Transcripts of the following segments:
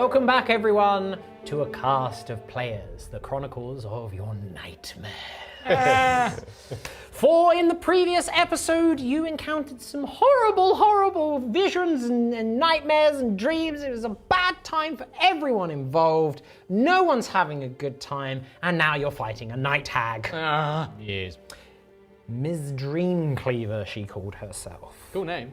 Welcome back, everyone, to a cast of players, the Chronicles of your nightmare. For in the previous episode, you encountered some horrible visions and nightmares and dreams. It was a bad time for everyone involved. No one's having a good time, and now you're fighting a night hag. Yes. Ms. Dreamcleaver, she called herself. Cool name.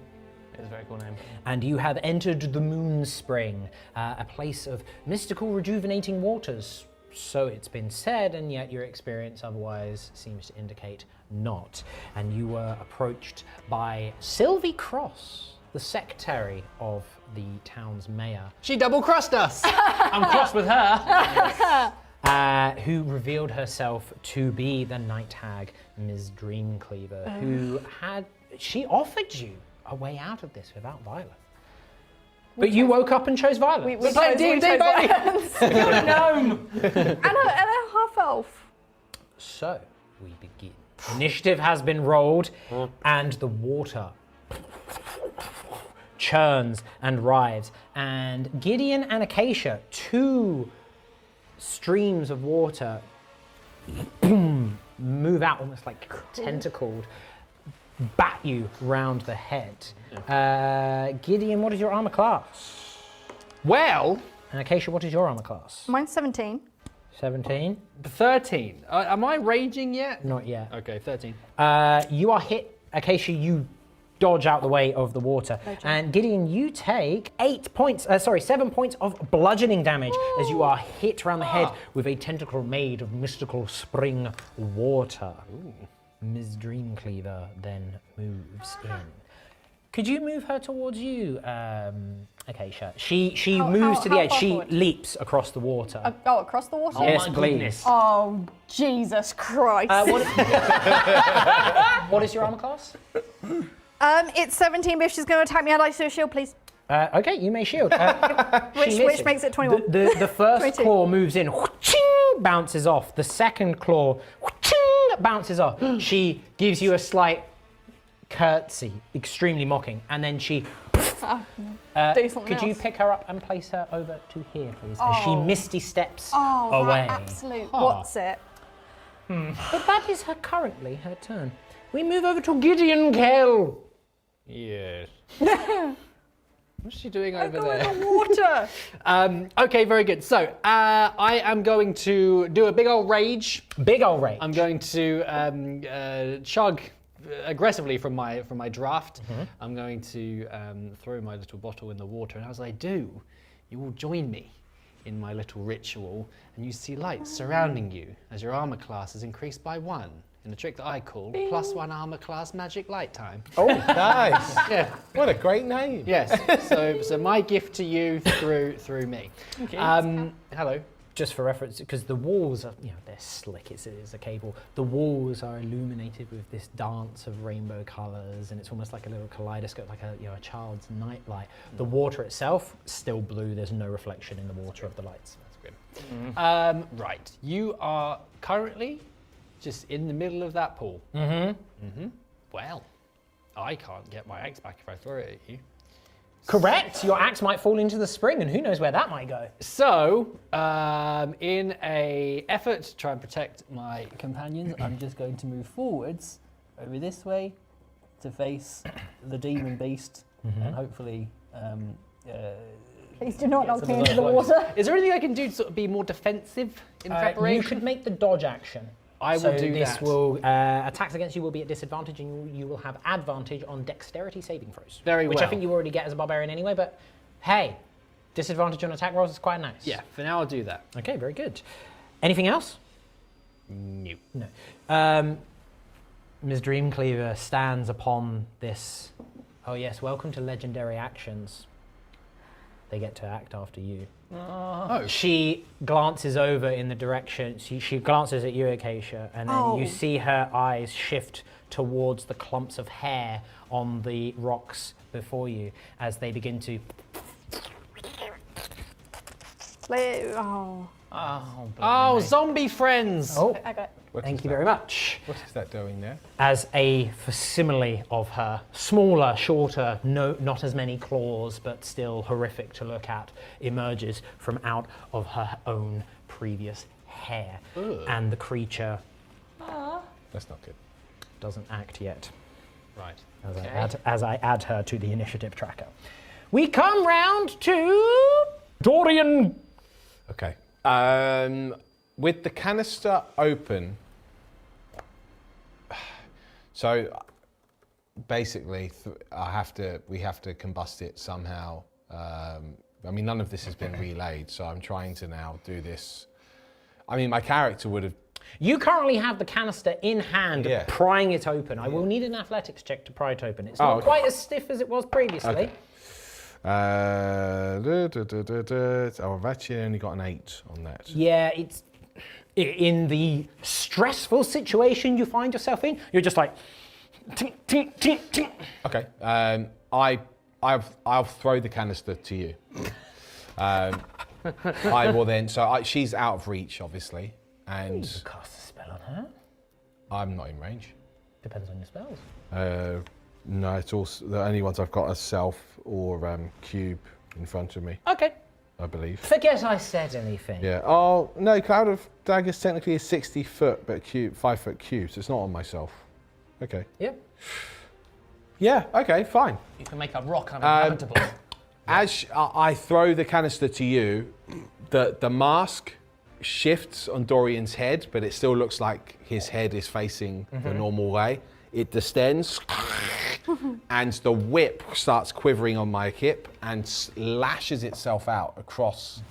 It's a very cool name. And you have entered the Moon Spring, a place of mystical rejuvenating waters. So it's been said, and yet your experience otherwise seems to indicate not. And you were approached by Sylvie Cross, the secretary of the town's mayor. She double-crossed us. I'm cross with her. Who revealed herself to be the night hag, Ms. Dreamcleaver, she offered you a way out of this without violence. But you woke up and chose violence. We played D&D, baby! Gnome. and a half-elf. So, we begin. Initiative has been rolled, and the water churns and writhes. And Gideon and Acacia, two streams of water, move out almost like tentacled, bat you round the head. Gideon, what is your armor class? Well, And Acacia, what is your armor class? Mine's 17. 17? 13. Am I raging yet? Not yet. Okay, 13. You are hit. Acacia, you dodge out the way of the water. And Gideon, you take 7 points of bludgeoning damage as you are hit around the head with a tentacle made of mystical spring water. Ms. Dreamcleaver then moves in. Could you move her towards you, Acacia? She moves to the edge. She forward? leaps across the water. Across the water? Yes, my please. goodness. Oh, Jesus Christ. What is your armor class? It's 17, but if she's going to attack me, I'd like to do a shield, please. Okay, you may shield. Which makes it 21. The first 22. claw moves in, bounces off. The second claw bounces off. She gives you a slight curtsy, extremely mocking, and then she. Do something Could you else. pick her up and place her over to here, please? As she misty steps away. Absolute. What's it? But that is her turn. We move over to Gideon Kell. Yes. What's she doing over Go in there? the water. Okay, very good. So, I am going to do a big old rage. Big ol' rage. I'm going to chug aggressively from my draft. I'm going to throw my little bottle in the water, and as I do, you will join me in my little ritual, and you see lights surrounding you as your armor class is increased by 1 in a trick that I call +1 armor class magic light time. Oh, nice. Yeah. What a great name. Yes. So my gift to you through me. Okay. Hello. Just for reference, because the walls are, they're slick, it's a cable. The walls are illuminated with this dance of rainbow colors, and it's almost like a little kaleidoscope, like a child's nightlight. The water itself, still blue, there's no reflection in the water of the lights. That's good. Right. You are currently just in the middle of that pool. Well, I can't get my axe back if I throw it at you. Correct, your axe might fall into the spring, and who knows where that might go. So, in a effort to try and protect my companions, I'm just going to move forwards over this way to face the demon beast, and hopefully. Please do not get knock some me of into the those water. Is there anything I can do to sort of be more defensive in preparation? You could make the dodge action. I will do this that. will attacks against you will be at disadvantage, and you will have advantage on dexterity saving throws. Very which I well. think you already get as a barbarian anyway. But hey, disadvantage on attack rolls is quite nice. Yeah, for now I'll do that. Okay, very good. Anything else? No. No. Ms. Dreamcleaver stands upon this. Oh yes, welcome to legendary actions. They get to act after you. Oh. She glances over in the direction, she glances at you, Acacia, and then you see her eyes shift towards the clumps of hair on the rocks before you as they begin to... Oh, zombie friends. Oh, I got thank you very much. What is that doing there? As a facsimile of her, smaller, shorter, not as many claws, but still horrific to look at, emerges from out of her own previous hair. Ugh. And the creature That's not good. doesn't act yet. Right. As I add her to the initiative tracker. We come round to Dorian. Okay. With the canister open, so basically we have to combust it somehow. I mean, none of this has been relayed, so I'm trying to now do this. I mean, my character would have. You currently have the canister in hand, Yeah. prying it open. I will need an athletics check to pry it open. It's not quite as stiff as it was previously. Okay. I've actually only got an 8 on that. Yeah, it's in the stressful situation you find yourself in. You're just like, tink, tink, tink, tink. Okay. I'll throw the canister to you. I will then. So she's out of reach, obviously, and You cast a spell on her. I'm not in range. Depends on your spells. No, it's all the only ones I've got are self or cube in front of me, Okay. I believe. Forget I said anything. Yeah. Oh no, Cloud of Daggers technically is 60 foot, but 5 foot cube, so it's not on myself. Okay. Yep. Yeah. Okay. Fine. You can make a rock uninhabitable. As I throw the canister to you, the mask shifts on Dorian's head, but it still looks like his head is facing the normal way. It distends, and the whip starts quivering on my hip and lashes itself out across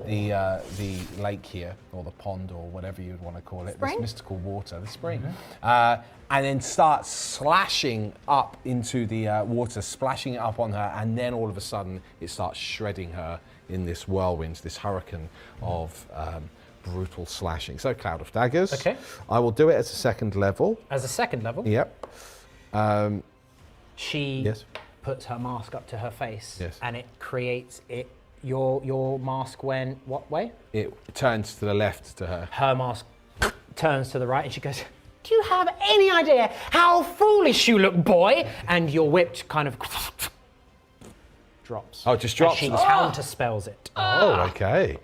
the lake here, or the pond, or whatever you'd want to call it, Spring? this mystical water, the spring. And then starts slashing up into the water, splashing it up on her, and then all of a sudden it starts shredding her in this whirlwind, this hurricane of brutal slashing. So Cloud of Daggers. Okay. I will do it as a second level. As a second level, Yep. she Yes. puts her mask up to her face, Yes. and it creates it. Your mask went what way? It turns to the left to her. Her mask turns to the right, and she goes, "Do you have any idea how foolish you look, boy?" And your whip kind of drops. Oh, it just drops. As she counter spells it. Oh, okay.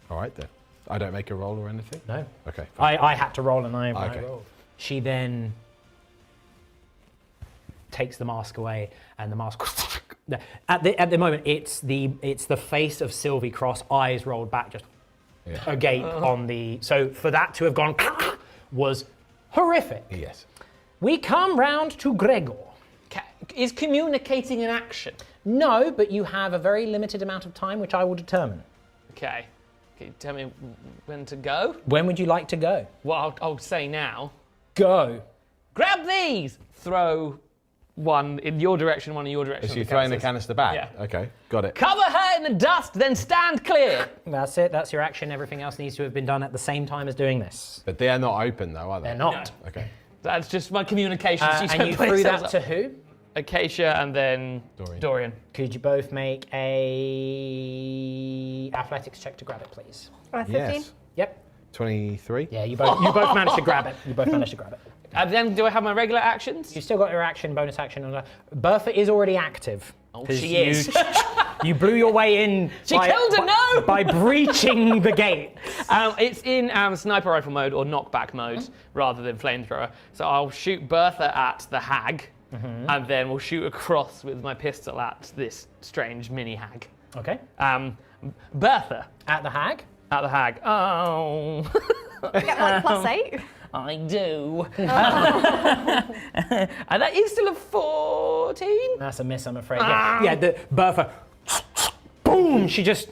All right then. I don't make a roll or anything? No. Okay. Fine. I had to roll, and I Okay. rolled. She then takes the mask away, and the mask. At the moment, it's the face of Sylvie Cross, eyes rolled back, just agape on the. So for that to have gone was horrific. Yes. We come round to Gregor. Is communicating an action? No, but you have a very limited amount of time, which I will determine. Okay. Can you tell me when to go? When would you like to go? Well, I'll say now. Go. Grab these! Throw one in your direction, one in your direction. So you're throwing the canister back? Yeah. Okay, got it. Cover her in the dust, then stand clear. That's it. That's your action. Everything else needs to have been done at the same time as doing this. But they are not open though, are they? They're not. Okay. That's just my communication. And you threw that to who? Acacia and then Dorian. Could you both make a athletics check to grab it, please? 15. Yes. Yep. 23? Yeah, you both managed to grab it. You both managed to grab it. And then do I have my regular actions? You've still got your action, bonus action. And Bertha is already active. Oh, 'cause she is. You blew your way in. She killed her, no! By breaching the gate. It's in sniper rifle mode or knockback mode rather than flamethrower. So I'll shoot Bertha at the hag, and then we'll shoot across with my pistol at this strange mini hag. Okay. Bertha At the hag. at the hag. Oh, Get like +8. I do. And that is still a 14. That's a miss, I'm afraid. Yeah, the Bertha. Boom! She just.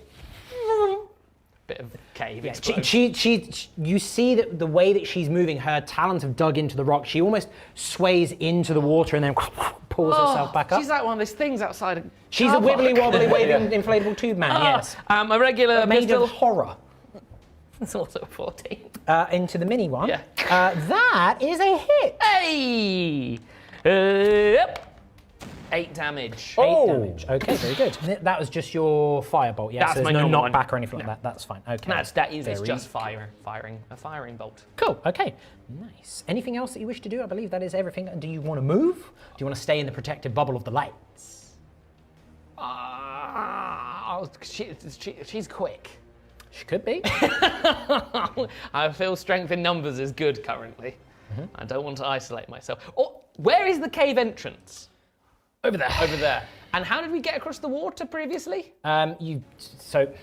Bit of cave Yeah, explosion. you see that the way that she's moving, her talons have dug into the rock. She almost sways into the water and then pulls herself back up. She's like one of those things outside a She's a car park. wibbly wobbly waving inflatable tube man, yes. A regular Made pistol. of horror. It's also a 14. Into the mini one. Yeah. That is a hit. Hey! Yep. 8 damage. Eight damage. Okay, very good. That was just your firebolt, yeah? That's so my there's no normal one. knockback or anything like that. That's fine. Okay. That is Very just firing a firing bolt. Cool. Okay. Nice. Anything else that you wish to do? I believe that is everything. Do you want to move? Do you want to stay in the protective bubble of the lights? She's quick. She could be. I feel strength in numbers is good currently. I don't want to isolate myself. Oh, where is the cave entrance? Over there. Over there. And how did we get across the water previously? So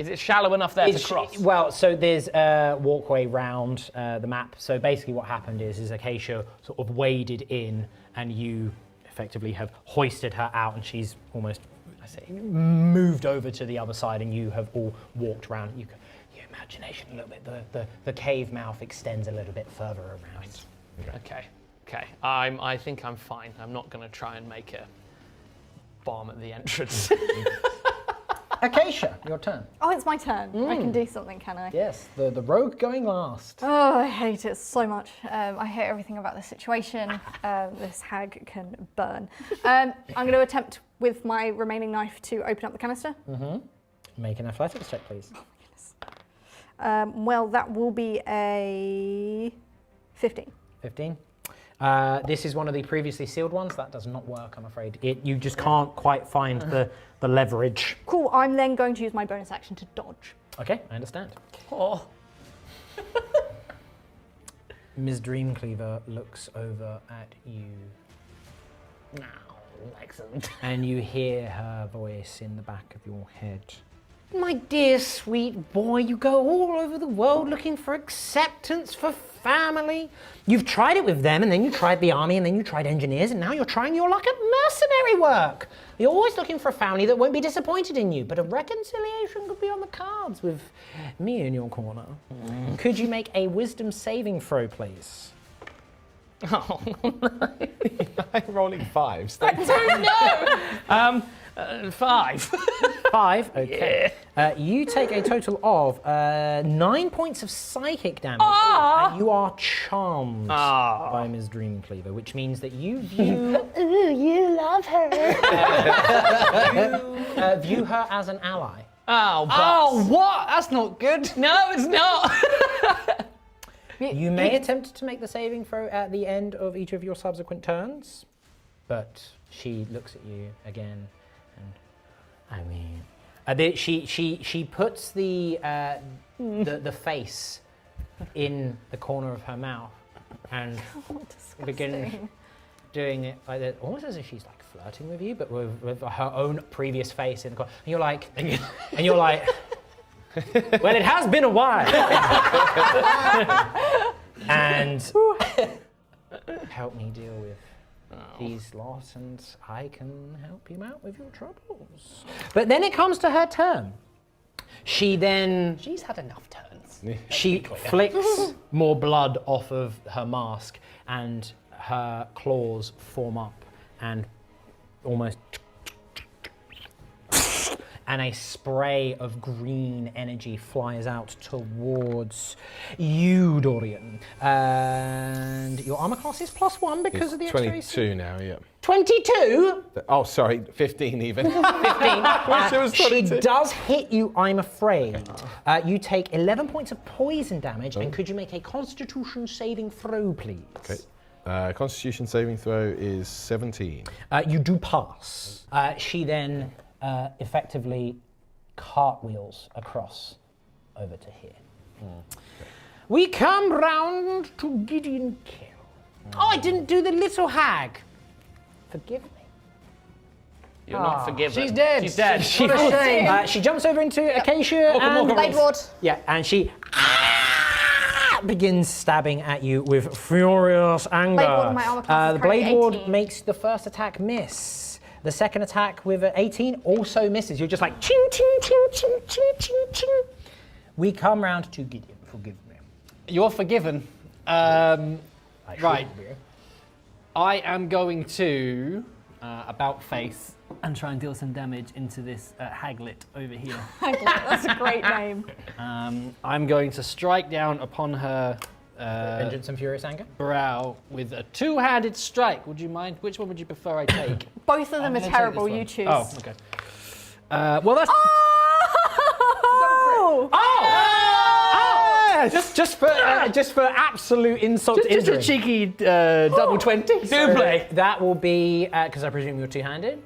Is it shallow enough there to cross? Well, so there's a walkway round the map. So basically what happened is Acacia sort of waded in and you effectively have hoisted her out and she's almost, moved over to the other side and you have all walked around. Your imagination a little bit, the cave mouth extends a little bit further around. Okay. I think I'm fine. I'm not going to try and make a bomb at the entrance. Acacia, your turn. Oh, it's my turn. I can do something, can I? Yes, the rogue going last. Oh, I hate it so much. I hate everything about the situation. This hag can burn. I'm going to attempt with my remaining knife to open up the canister. Make an athletics check, please. Well, that will be a 15. 15. This is one of the previously sealed ones. That does not work, I'm afraid. You just can't quite find the leverage. Cool, I'm then going to use my bonus action to dodge. Okay, I understand. Oh. Ms. Dreamcleaver looks over at you. Excellent. And you hear her voice in the back of your head. My dear sweet boy, you go all over the world looking for acceptance, for family. You've tried it with them, and then you tried the army, and then you tried engineers, and now you're trying your luck at mercenary work. You're always looking for a family that won't be disappointed in you, but a reconciliation could be on the cards with me in your corner. Could you make a wisdom saving throw, please? Oh, I'm rolling 5s. no! 5. 5, okay. You take a total of 9 points of psychic damage. And you are charmed by Ms. Dreamcleaver, which means that you view... Ooh, you love her. view her as an ally. Oh, what? That's not good. No, it's not. You may attempt to make the saving throw at the end of each of your subsequent turns, but she looks at you again, and I mean, she puts the face in the corner of her mouth and begins doing it like that, almost as if she's like flirting with you, but with her own previous face in the corner. And you're like. Well, it has been a while. And help me deal with these lots, and I can help you out with your troubles. But then it comes to her turn. She's had enough turns. She flicks more blood off of her mask, and her claws form up and almost... and a spray of green energy flies out towards you, Dorian. And your armor class is +1 because It's of the extra 22 now, yeah. 22? Oh, sorry, 15 even. 15. Wish it was She 22. does hit you, I'm afraid. You take 11 points of poison damage, and could you make a Constitution saving throw, please? Okay. Constitution saving throw is 17. You do pass. She then effectively cartwheels across over to here. We come round to Gideon Kill. Oh, I didn't do the little hag. Forgive me. You're not forgiven. She's dead. She's dead. She jumps over into Acacia and Blade Ward. yeah, and she begins stabbing at you with furious anger. Blade Ward on my armor class is The Blade currently Ward 18. makes the first attack miss. The second attack with an 18 also misses. You're just like ching, ching, ching, ching, ching, ching, ching. We come round to Gideon. Forgive me. You're forgiven. I Right. shouldn't be. I am going to about face and try and deal some damage into this haglet over here. That's a great name. I'm going to strike down upon her Vengeance and Furious Anger. brow with a two-handed strike. Would you mind? Which one would you prefer I take? Both of them are gonna take terrible. this one. You choose. Oh, okay. Well, that's. Oh! Just for absolute insult to Just a injury. cheeky double 20. So that will be because I presume you're two-handed.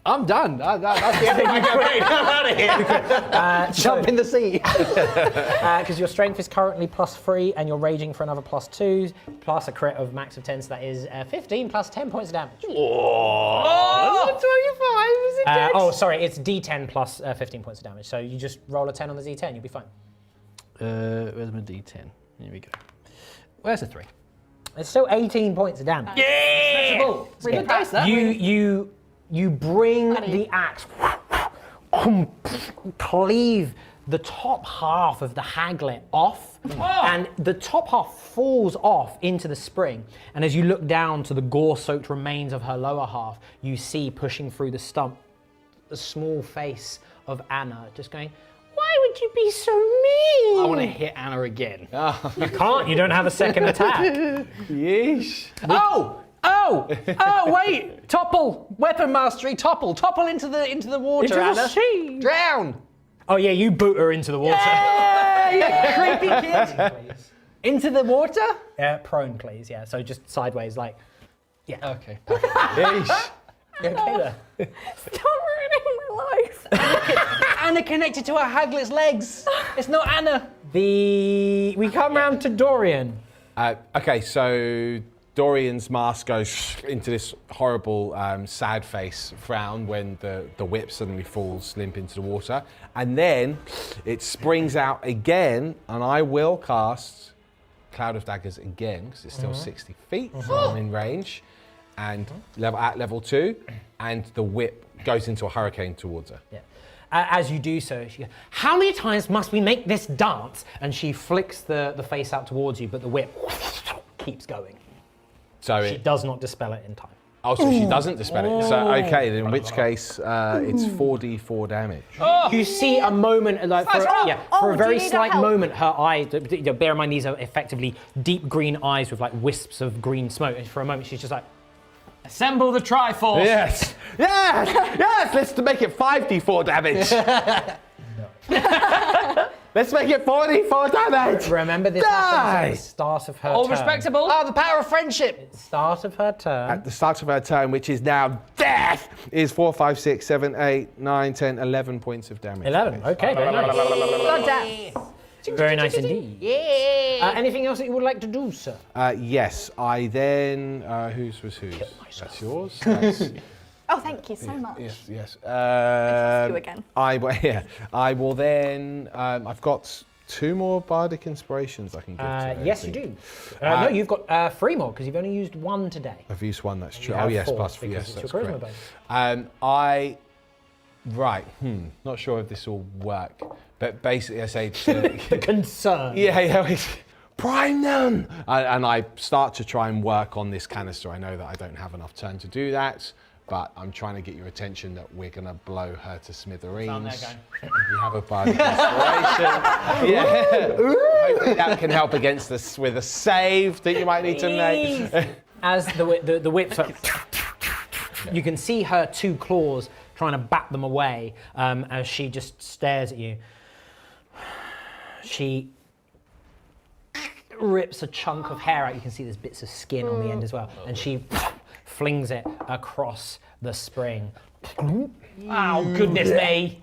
I'm done. That's the end of my campaign. I'm out of here. Jump in the sea. Because your strength is currently +3 and you're raging for another +2, plus a crit of max of 10, so that is 15 plus 10 points of damage. Oh, 25. Is it Sorry, it's D10 plus 15 points of damage. So you just roll a 10 on the D10, you'll be fine. Where's my D10? Here we go. Where's the 3? It's still 18 points of damage. Yeah! Really Good dice, that. You bring the axe, cleave the top half of the haglet off, and the top half falls off into the spring. And as you look down to the gore-soaked remains of her lower half, you see pushing through the stump the small face of Anna, just going, "Why would you be so mean?" I want to hit Anna again. You can't. You don't have a second attack. Yeesh. Oh, wait! Topple! Weapon mastery, topple! Topple into the water, Into the Anna. sea. Drown! Oh yeah, you boot her into the water. Hey, you creepy kid! Please. Into the water? Prone, please. Yeah. So just sideways, like. Yeah. Okay. Yeesh. You okay there? Stop ruining my life. Anna connected to her haglet's legs. It's not Anna. We come round to Dorian. Okay, so Dorian's mask goes into this horrible, sad face frown when the whip suddenly falls limp into the water. And then it springs out again, and I will cast Cloud of Daggers again, because it's still 60 feet, so I'm in range. And at level 2, and the whip goes into a hurricane towards her. Yeah. As you do so, she goes, "How many times must we make this dance?" And she flicks the face out towards you, but the whip keeps going. So She does not dispel it in time. Oh, so she doesn't dispel it. So okay, then in which case it's 4d4 damage. You see a moment, like for Oh, a do very you need slight help? moment, her eyes. Bear in mind these are effectively deep green eyes with like wisps of green smoke. And for a moment, she's just like, Assemble the Triforce. Yes, yes, yes. Let's make it 5d4 damage. Let's make it 4d4 damage. "Remember this happens at the start of her All turn." respectable. Oh, the power of friendship. Start of her turn. At the start of her turn, which is now death, is 4, 5, 6, 7, 8, 9, 10, 11 points of damage. 11. Okay, very nice. Goddamn. Very nice indeed. Yeah. Anything else that you would like to do, sir? Yes, I then. Whose was whose? That's yours. That's, Oh, thank you so much. yes, yes. You again. I will then. I've got 2 more bardic inspirations I can give to her, I Yes, you think. do. No, you've got 3 more because you've only used 1 today. I've used 1, that's true. You Oh, have yes, 4 plus because yes, it's that's your charisma correct. bonus. Right, not sure if this will work, but basically I say to. The concern. Yeah, prime them! And I start to try and work on this canister. I know that I don't have enough turn to do that, but I'm trying to get your attention that we're going to blow her to smithereens. Down there, guy. You have a bardic inspiration. Yeah. Hopefully that can help against this with a save that you might need to make. As the whip sort of, you can see her 2 claws trying to bat them away as she just stares at you. She rips a chunk of hair out. You can see there's bits of skin on the end as well. And she flings it across the spring. Oh, goodness me.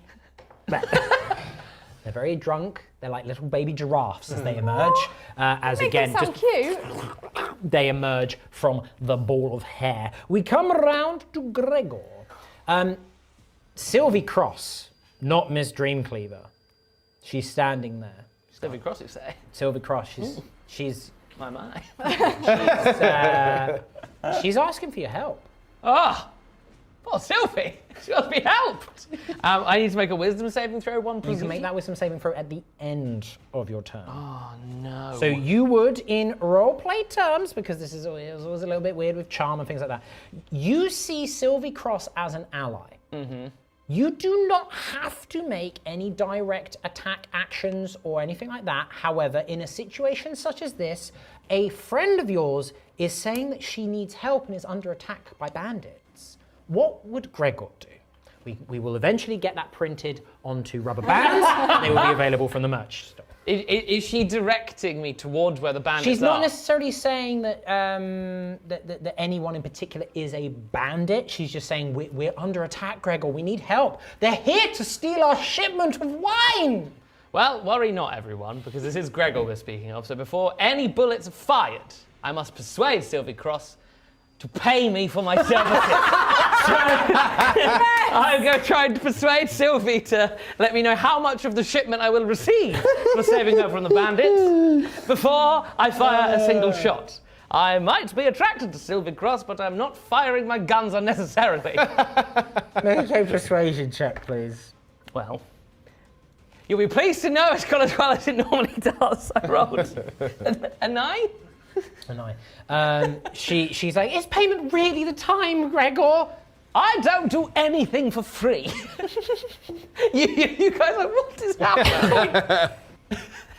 They're very drunk. They're like little baby giraffes as they emerge. As Make again, it sound cute. they emerge from the ball of hair. We come around to Gregor. Sylvie Cross, not Miss Dreamcleaver. She's standing there. Sylvie Cross, you say? Sylvie Cross, she's My. she's asking for your help. Oh, Sylvie, she must be helped. I need to make a wisdom saving throw, 1 You can make that wisdom saving throw at the end of your turn. Oh, no. So you would, in roleplay terms, because this is always a little bit weird with charm and things like that, you see Sylvie Cross as an ally. You do not have to make any direct attack actions or anything like that. However, in a situation such as this, a friend of yours is saying that she needs help and is under attack by bandits. What would Gregor do? We will eventually get that printed onto rubber bands. They will be available from the merch store. Is she directing me towards where the bandits are? She's not necessarily saying that, that anyone in particular is a bandit. She's just saying we're under attack, Gregor. We need help. They're here to steal our shipment of wine. Well, worry not, everyone, because this is Gregor we're speaking of. So before any bullets are fired, I must persuade Sylvie Cross to pay me for my services. I'm going to try and persuade Sylvie to let me know how much of the shipment I will receive for saving her from the bandits before I fire a single shot. I might be attracted to Sylvie Cross, but I'm not firing my guns unnecessarily. Make a persuasion check, please. Well, you'll be pleased to know it's gone as well as it normally does. I rolled a 9. And she's like, is payment really the time, Gregor? I don't do anything for free. you guys are like, what is happening?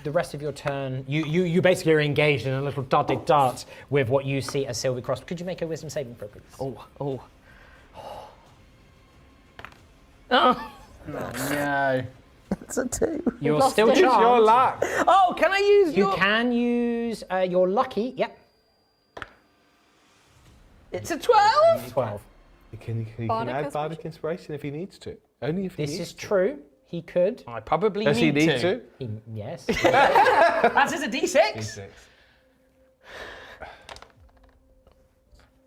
The rest of your turn, you basically are engaged in a little dart with what you see as Sylvie Cross. Could you make a wisdom saving throw, please? Oh. No. It's a 2. You're lost still it. charmed. Your luck. Oh, can I use You can use your lucky. Yep. It's a 12? 12. He can Bardic add Bardic Inspiration if he needs to. Only if he This needs is to. true. He could. I probably Does he need need to? Yes. That is a D6.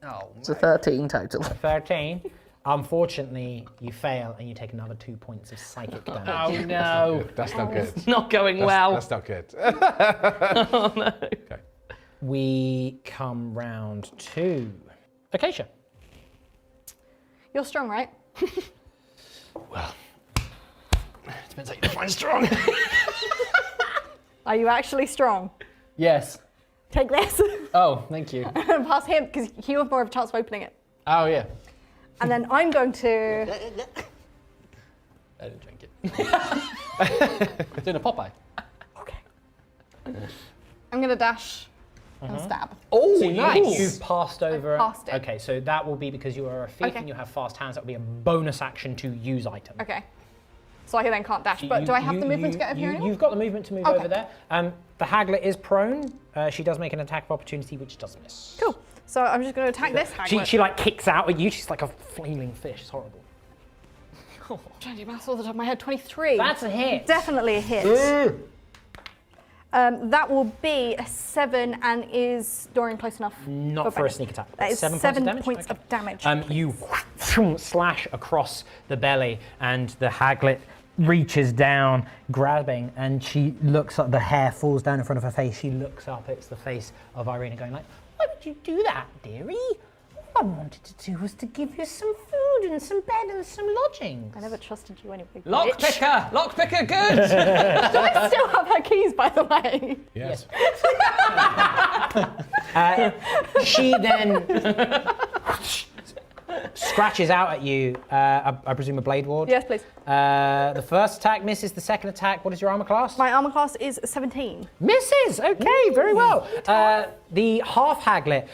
Oh, It's a 13 total. 13. Unfortunately, you fail and you take another 2 points of psychic damage. oh no. That's not good. Not going well. That's not good. Oh no. Okay. We come round to Acacia. You're strong, right? Depends how you define strong. Are you actually strong? Yes. Take this Oh, thank you. and pass him, because he'll have more of a chance of opening it. Oh yeah. And then I'm going to... I didn't drink it. Doing a Popeye. Okay. I'm going to dash and stab. Oh, nice. You've passed over. passed it. Okay, so that will be because you are a thief Okay. and you have fast hands. That will be a bonus action to use item. Okay. So I then can't dash, but do I have the movement to get over here anymore? You've got the movement to move Okay. over there. The Haglet is prone. She does make an attack of opportunity, which does miss. Cool. So I'm just going to attack this Haglet. She like kicks out at you. She's like a flailing fish. It's horrible. I'm trying to do maths all the top of my head. 23. That's a hit. Definitely a hit. That will be a 7 and is Dorian close enough? Not for a bonus? sneak attack. That is 7 points of damage. You slash across the belly, and the Haglet reaches down, grabbing, and she looks up. The hair falls down in front of her face. She looks up. It's the face of Irina, going like, "Why would you do that, dearie? All I wanted to do was to give you some food and some bed and some lodging." I never trusted you anyway. bitch. Lockpicker, good. Do I still have her keys, by the way? Yes. She then scratches out at you. I presume a blade ward. Yes, please. The first attack misses. The second attack. What is your armor class? My armor class is 17. Misses. Okay, very well. The half Haglet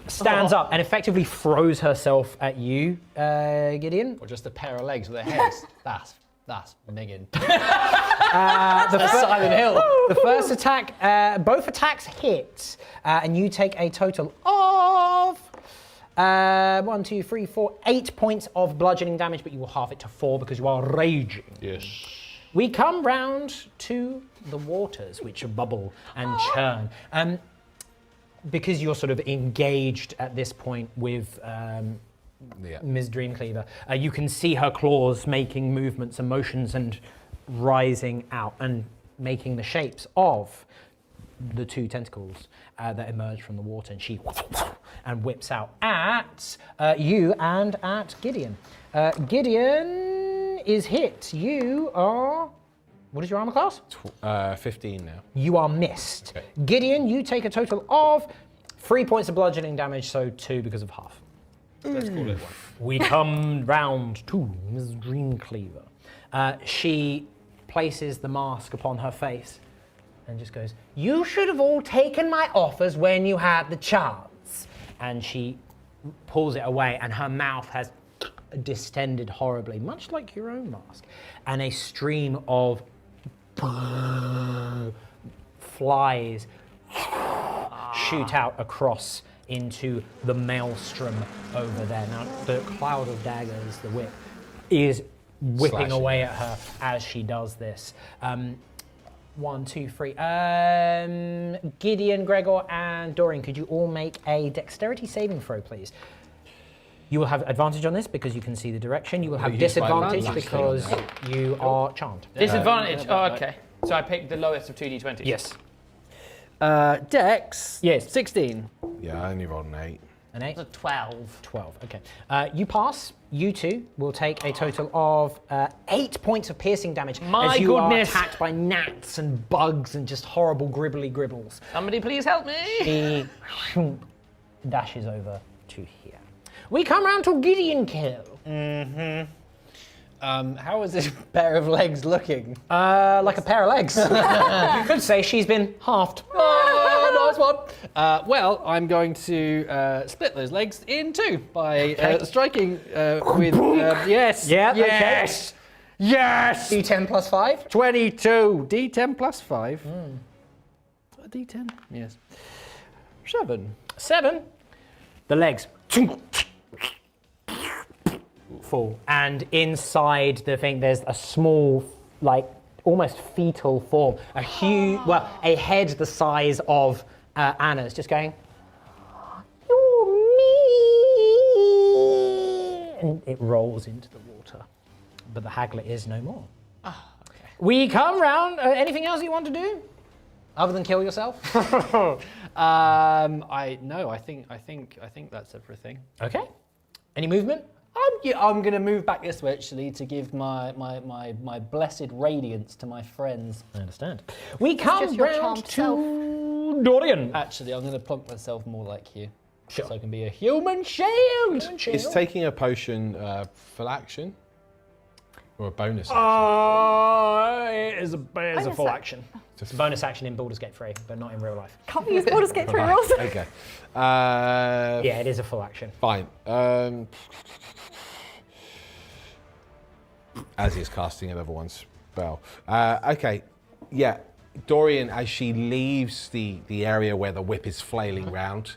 stands up and effectively throws herself at you, Gideon. Or just a pair of legs with their heads. That's Megan. Silent Hill. The first attack, both attacks hit, and you take a total of 1, 2, 3, 4, 8 points of bludgeoning damage, but you will halve it to 4 because you are raging. Yes. We come round to the waters, which bubble and churn. Because you're sort of engaged at this point with Ms. Dreamcleaver, you can see her claws making movements and motions and rising out and making the shapes of the 2 tentacles that emerge from the water, and she and whips out at you and at Gideon. Gideon is hit. You are... What is your armor class? 15 now. You are missed. Okay. Gideon, you take a total of 3 points of bludgeoning damage, so 2 because of half. Let's call it one. We come round to Ms. Dreamcleaver. She places the mask upon her face and just goes, "You should have all taken my offers when you had the chance." And she pulls it away, and her mouth has distended horribly, much like your own mask. And a stream of flies shoot out across into the maelstrom over there. Now, the cloud of daggers, the whip, is whipping Slashing. away at her as she does this. 1, 2, 3. Gideon, Gregor, and Dorian, could you all make a dexterity saving throw, please? You will have advantage on this because you can see the direction. You will have use my disadvantage last because thing you are charmed. Disadvantage. Oh, okay. So I picked the lowest of 2d20s. Yes. Dex. Yes. 16. Yeah, I only rolled an 8. An 8? It's a 12. 12, okay. You pass. You two will take a total of 8 points of piercing damage My as you goodness. are attacked by gnats and bugs and just horrible gribbly gribbles. Somebody please help me. He dashes over to here. We come round to Gideon Kill. How is this pair of legs looking? Like a pair of legs. You could say she's been halved. Oh, nice one. Well, I'm going to split those legs in two by striking with yes. Yeah, yes. Yes. D10 plus 5. 22. D10 plus 5. A D10. Yes. 7. 7. The legs fall, and inside the thing there's a small, like almost fetal form, a huge, well, a head the size of Anna's, just going, "You're me," and it rolls into the water. But the Haglet is no more. We come round. Anything else you want to do, other than kill yourself? I think that's everything. Okay. Any movement? I'm going to move back this way actually to give my blessed radiance to my friends. I understand. We come just your round charmed to Dorian. Actually, I'm going to plonk myself more like you. Sure. So I can be a human shield. Is taking a potion full action? Or a bonus action? It is a Bonus full action. action. It's a bonus action in Baldur's Gate 3, but not in real life. Can't we use Baldur's Gate 3 Right, rules? okay. Yeah, it is a full action. Fine. As he's casting a level 1 spell. Okay. Yeah. Dorian, as she leaves the area where the whip is flailing round,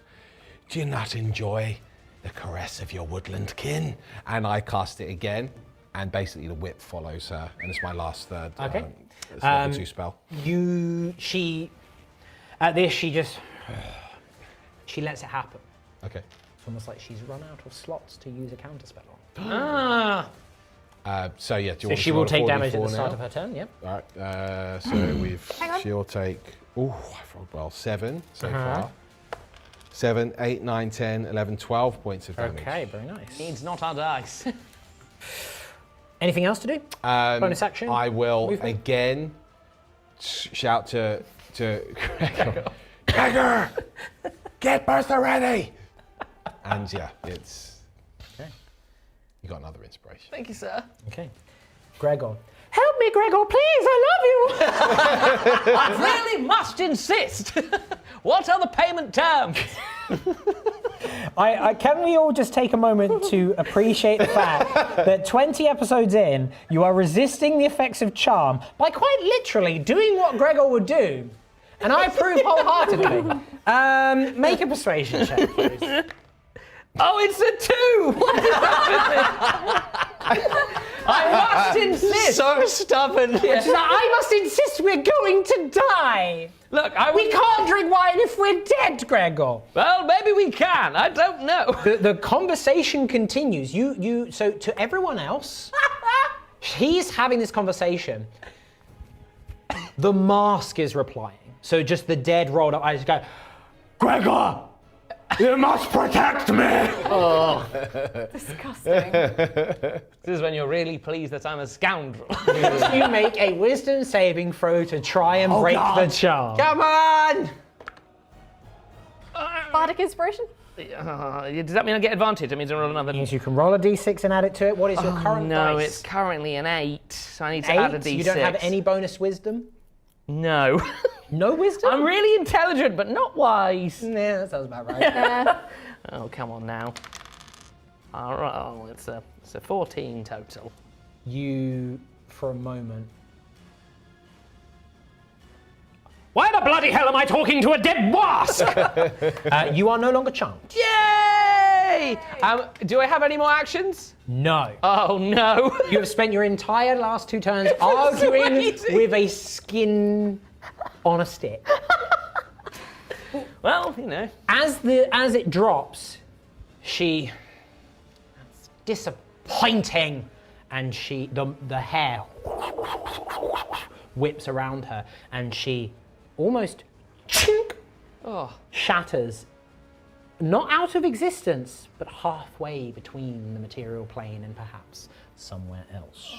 do you not enjoy the caress of your woodland kin? And I cast it again, and basically the whip follows her, and it's my last third. Okay. It's level 2 spell. At this, she just, she lets it happen. Okay. It's almost like she's run out of slots to use a counter spell on. So yeah, do you So want she to will roll a take damage at 4d4 the start now? of her turn, yep. All right. So Hang on. she'll take. Oh, I've rolled well. 7 so far. 7, 8, 9, 10, 11, 12 points of damage. Okay, very nice. Needs not our dice. Anything else to do? Bonus action? I will Movement? again shout to Gregor. Gregor, get Bertha ready. And yeah, it's. Okay. You got another inspiration. Thank you, sir. Okay. Gregor. Help me, Gregor, please, I love you! I really must insist. What are the payment terms? Can we all just take a moment to appreciate the fact that 20 episodes in, you are resisting the effects of charm by quite literally doing what Gregor would do. And I approve wholeheartedly. Make a persuasion check, please. Oh, it's a 2! What is happening? I must insist. So stubborn. She's like, I must insist we're going to die. Look, We can't drink wine if we're dead, Gregor. Well, maybe we can. I don't know. The conversation continues. So to everyone else, he's having this conversation. The mask is replying. So just the dead rolled up eyes go, Gregor, you must protect me. Disgusting. This is when you're really pleased that I'm a scoundrel. You make a wisdom saving throw to try and break the charm. Come on! Bardic inspiration? Does that mean I get advantage? That means I roll another. Means you can roll a d6 and add it to it. What is your current No, dice? it's currently an 8, so I need to add a 8? d6. You don't have any bonus wisdom? No. No wisdom? I'm really intelligent, but not wise. Yeah, that sounds about right. Oh, come on now. All right, oh, it's a 14 total. You, for a moment... Why the bloody hell am I talking to a dead wasp? You are no longer charmed. Yay! Do I have any more actions? No. Oh no. You have spent your entire last 2 turns arguing with a skin on a stick. Well, you know. As it drops, she... That's disappointing. And the hair whips around her, and she almost shatters, not out of existence, but halfway between the material plane and perhaps somewhere else.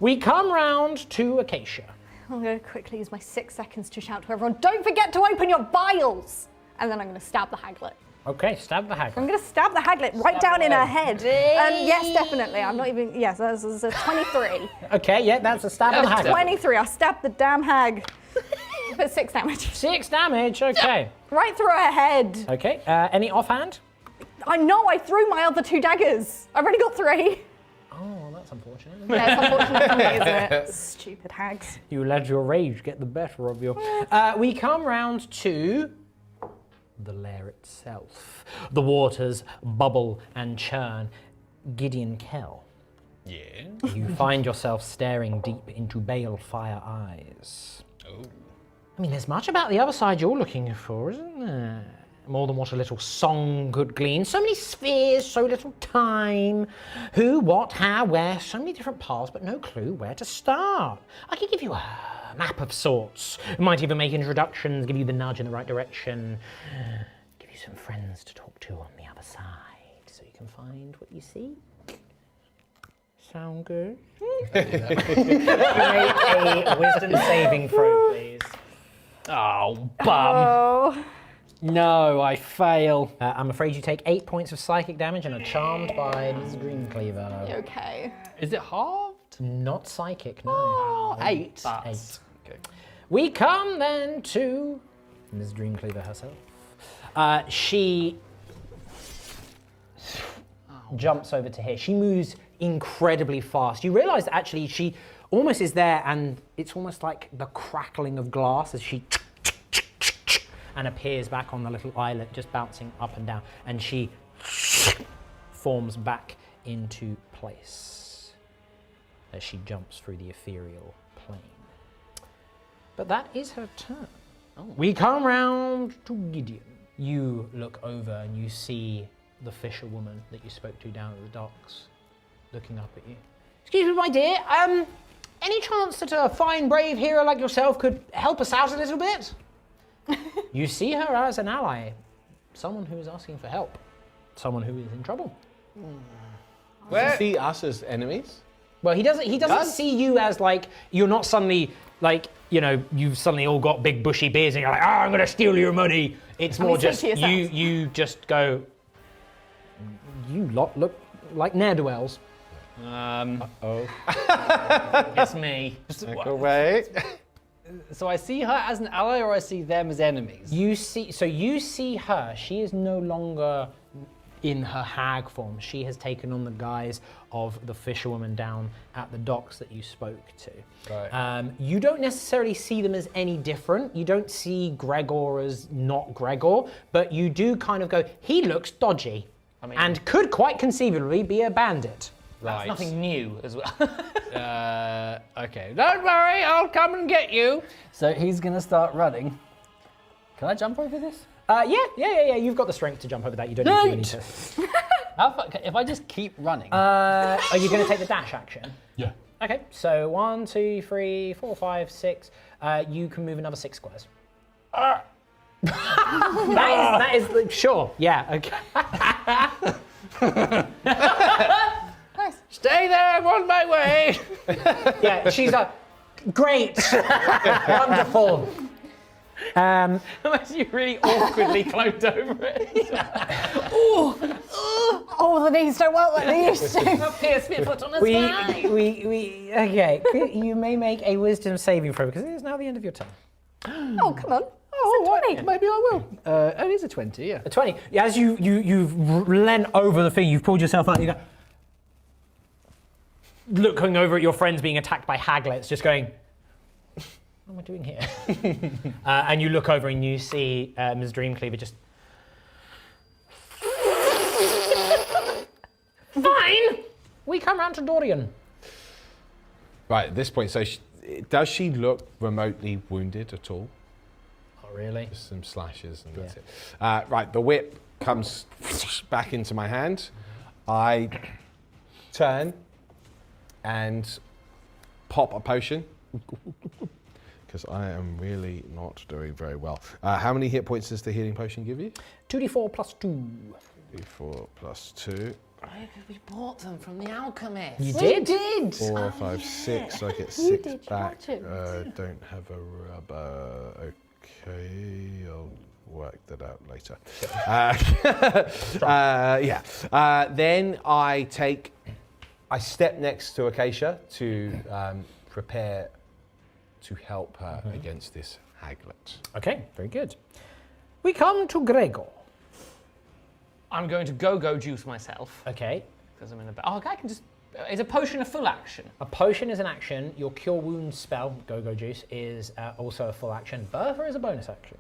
We come round to Acacia. I'm going to quickly use my 6 seconds to shout to everyone, don't forget to open your vials! And then I'm going to stab the haglet. Okay, stab the I'm haglet. going to stab the haglet right down in her head. Yes, definitely. I'm not even... Yes, that's a 23. Okay, yeah, that's a stab of the haglet. 23. I'll stab the damn hag. For 6 damage. 6 damage, okay. Right through her head. Okay, any offhand? I know, I threw my other 2 daggers. I've already got 3. Oh, that's unfortunate. Yeah, it's unfortunate for me, isn't it? Stupid hags. You let your rage get the better of you. We come round to the lair itself. The waters bubble and churn. Gideon Kell. Yeah. You find yourself staring deep into balefire eyes. Oh. I mean, there's much about the other side you're looking for, isn't there? More than what a little song could glean. So many spheres, so little time. Who, what, how, where, so many different paths, but no clue where to start. I could give you a map of sorts. Might even make introductions, give you the nudge in the right direction. Give you some friends to talk to on the other side, so you can find what you seek. Sound good? Make a wisdom saving throw, please. Oh, bum. Oh. No, I fail. I'm afraid you take 8 points of psychic damage and are charmed by this Dreamcleaver. Okay. Is it halved? Not psychic, no. 8. 8. Okay. We come then to Ms. Dreamcleaver herself. She jumps over to here. She moves incredibly fast. You realise that actually she almost is there, and it's almost like the crackling of glass as she and appears back on the little islet, just bouncing up and down, and she forms back into place as she jumps through the ethereal plane. But that is her turn. We come round to Gideon. You look over and you see the fisherwoman that you spoke to down at the docks looking up at you. Excuse me, my dear, any chance that a fine, brave hero like yourself could help us out a little bit? You see her as an ally, someone who is asking for help, someone who is in trouble. Does he see us as enemies? Well, he doesn't see you as like, you're not suddenly like, you know, you've suddenly all got big bushy beards and you're like, I'm gonna steal your money. It's more just, you just go, you lot look like ne'er-do-wells. Oh. It's me. Wait. So I see her as an ally, or I see them as enemies? You see her, she is no longer in her hag form. She has taken on the guise of the fisherwoman down at the docks that you spoke to. Right. You don't necessarily see them as any different. You don't see Gregor as not Gregor, but you do kind of go, he looks dodgy, and could quite conceivably be a bandit. That's nothing new as well. Okay. Don't worry, I'll come and get you. So he's gonna start running. Can I jump over this? Yeah. You've got the strength to jump over that. You don't need to do anything. How far, if I just keep running? Are you going to take the dash action? Yeah. Okay, so 1, 2, 3, 4, 5, 6. You can move another 6 squares. that is sure. Yeah. Okay. Stay there, I'm on my way. Yeah. She's like, great, wonderful. Imagine you really awkwardly cloaked over it. Oh, the knees don't work like they used to. Pierce me foot on the spine. Okay. You may make a wisdom saving throw because it is now the end of your turn. Oh, come on. Oh, It's a 20. maybe I will. It is a 20, yeah. A 20. As you've leant over the thing, you've pulled yourself out. You go, looking over at your friends being attacked by haglets, just going, what am I doing here? And you look over and you see Ms. Dreamcleaver just. Fine. We come round to Dorian. Right, at this point, so does she look remotely wounded at all? Not really. Just some slashes and that's it. Right, the whip comes back into my hand. I turn and pop a potion. Because I am really not doing very well. How many hit points does the healing potion give you? 2d4 plus 2. 4 plus 2. We bought them from the alchemist. You We did? did. 4, 5, 6. So I get You 6 did, back. Martin. Don't have a rubber. Okay, I'll work that out later. Then I step next to Acacia to prepare to help her against this haglet. Okay, very good. We come to Gregor. I'm going to go juice myself Okay. because I'm in a. Oh, I can just. Is a potion a full action? A potion is an action. Your Cure Wounds spell, Go-Go Juice, is also a full action. Bertha is a bonus action.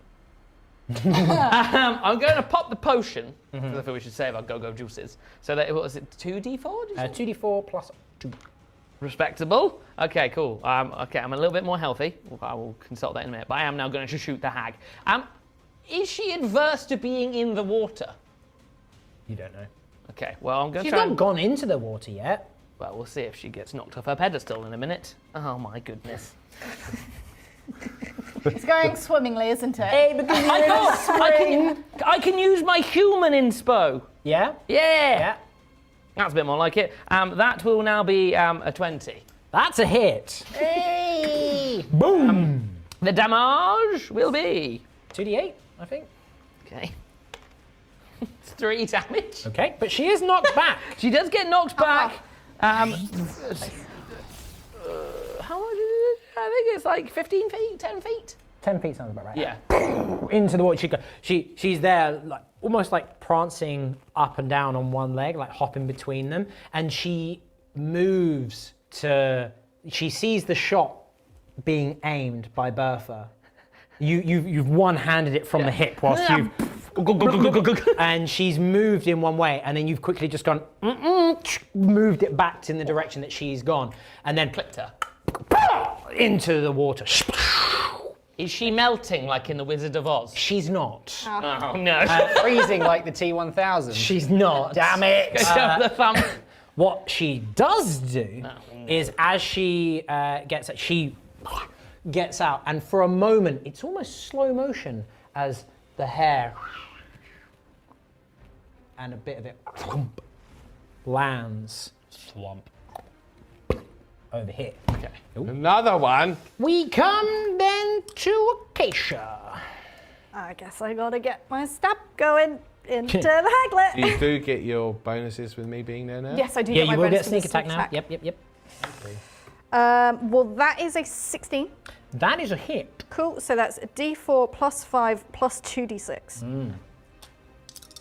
I'm going to pop the potion. Because I feel we should say about go juices. So that was it 2d4? 2d4 plus 2. Respectable. Okay, cool. Okay, I'm a little bit more healthy. I will consult that in a minute. But I am now going to shoot the hag. Is she adverse to being in the water? You don't know. Okay, well, I'm going to She's try not gone into the water yet. Well, we'll see if she gets knocked off her pedestal in a minute. Oh, my goodness. It's going swimmingly, isn't it? Hey, because I can use my human inspo. Yeah? Yeah. Yeah. That's a bit more like it. That will now be a 20. That's a hit. Hey! Boom! The damage will be... 2d8, I think. Okay. It's 3 damage. Okay, but she is knocked back. She does get knocked back. How much is it? I think it's like 15 feet, 10 feet. 10 feet sounds about right. Yeah. Into the water. She's there, like almost like prancing up and down on one leg, like hopping between them, and she moves to. She sees the shot being aimed by Bertha. You've one-handed it from the hip whilst you've. And she's moved in one way, and then you've quickly just gone, moved it back in the direction that she's gone, and then Clipped her. into the water. Is she melting like in The Wizard of Oz? She's not. Oh, no. Freezing like the T1000. She's not. Damn it. The thumb. What she does do is, as she she gets out, and for a moment, it's almost slow motion as the hair and a bit of it lands over here. Okay. Another one. We come then to Acacia. I guess I gotta get my stab going into the haglet. You do get your bonuses with me being there now? Yes, I do Yeah, get my you will bonus get for sneak the attack now. Yep. Well, that is a 16. That is a hit. Cool, so that's a d4 plus 5 plus 2d6.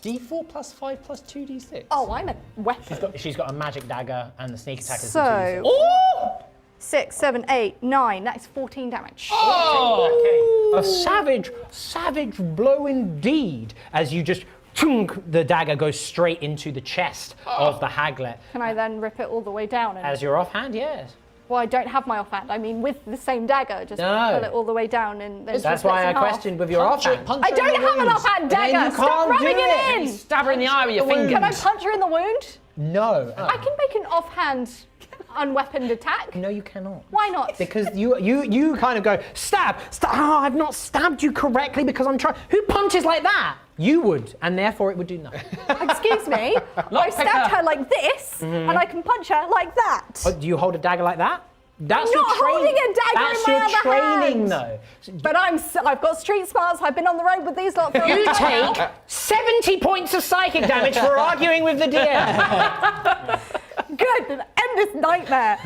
D4 plus 5 plus 2d6. Oh, I'm a weapon. She's got a magic dagger, and the sneak attack is So, Oh! 6, 7, 8, 9. That is 14 damage. Okay. A savage blow indeed, as you just the dagger goes straight into the chest of the haglet. Can I then rip it all the way down? As your offhand, yes. Well, I don't have my offhand. I mean, with the same dagger, just No. pull it all the way down and then That's split why it I in half. questioned with your offhand. I don't have an offhand Then dagger. you Stop can't rubbing do it in. Stab her in the eye with your finger. Can I punch her in the wound? No. I can make an offhand unweaponed attack. No, you cannot. Why not? Because you kind of go, stab. Oh, I've not stabbed you correctly because I'm trying. Who punches like that? You would, and therefore it would do nothing. Excuse me. I stabbed her like this, and I can punch her like that. Oh, do you hold a dagger like that? That's I'm your not training. holding a dagger That's in my your other training, hand. though. But I've got street smarts. I've been on the road with these lot for a You while now. take 70 points of psychic damage for arguing with the DM. Good. End this nightmare.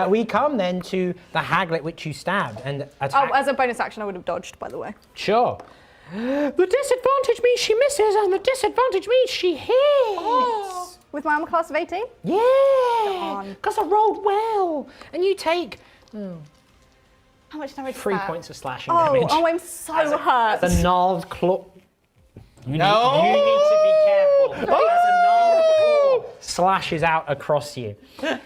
We come then to the haglet which you stabbed and attack. Oh, as a bonus action, I would have dodged, by the way. Sure. The disadvantage means she misses, and the disadvantage means she hits. With my armor class of 18? Yeah, on. because I rolled well, and you take How much damage is 3 that? points of slashing Oh, damage. I'm so hurt. The gnarled claw. You No! need to be careful. As a gnarled claw slashes out across you.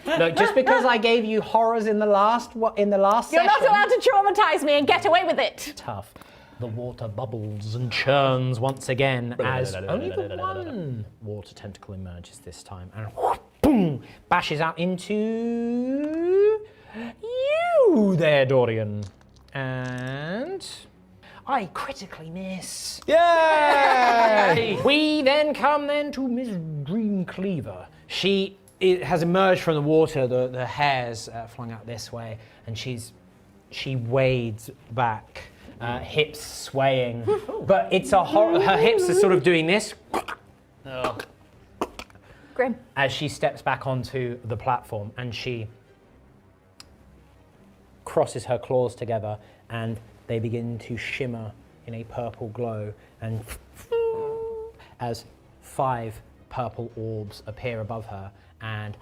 Look, just because I gave you horrors in the last You're session, not allowed to traumatize me and get away with it. tough. The water bubbles and churns once again as only the one water tentacle emerges this time and boom, bashes out into you there, Dorian. And I critically miss. Yay! We then come to Miss Dreamcleaver. She has emerged from the water, the hair's flung out this way, and she wades back. Hips swaying, but it's her hips are sort of doing this Grim. as she steps back onto the platform, and she crosses her claws together, and they begin to shimmer in a purple glow, and as 5 purple orbs appear above her and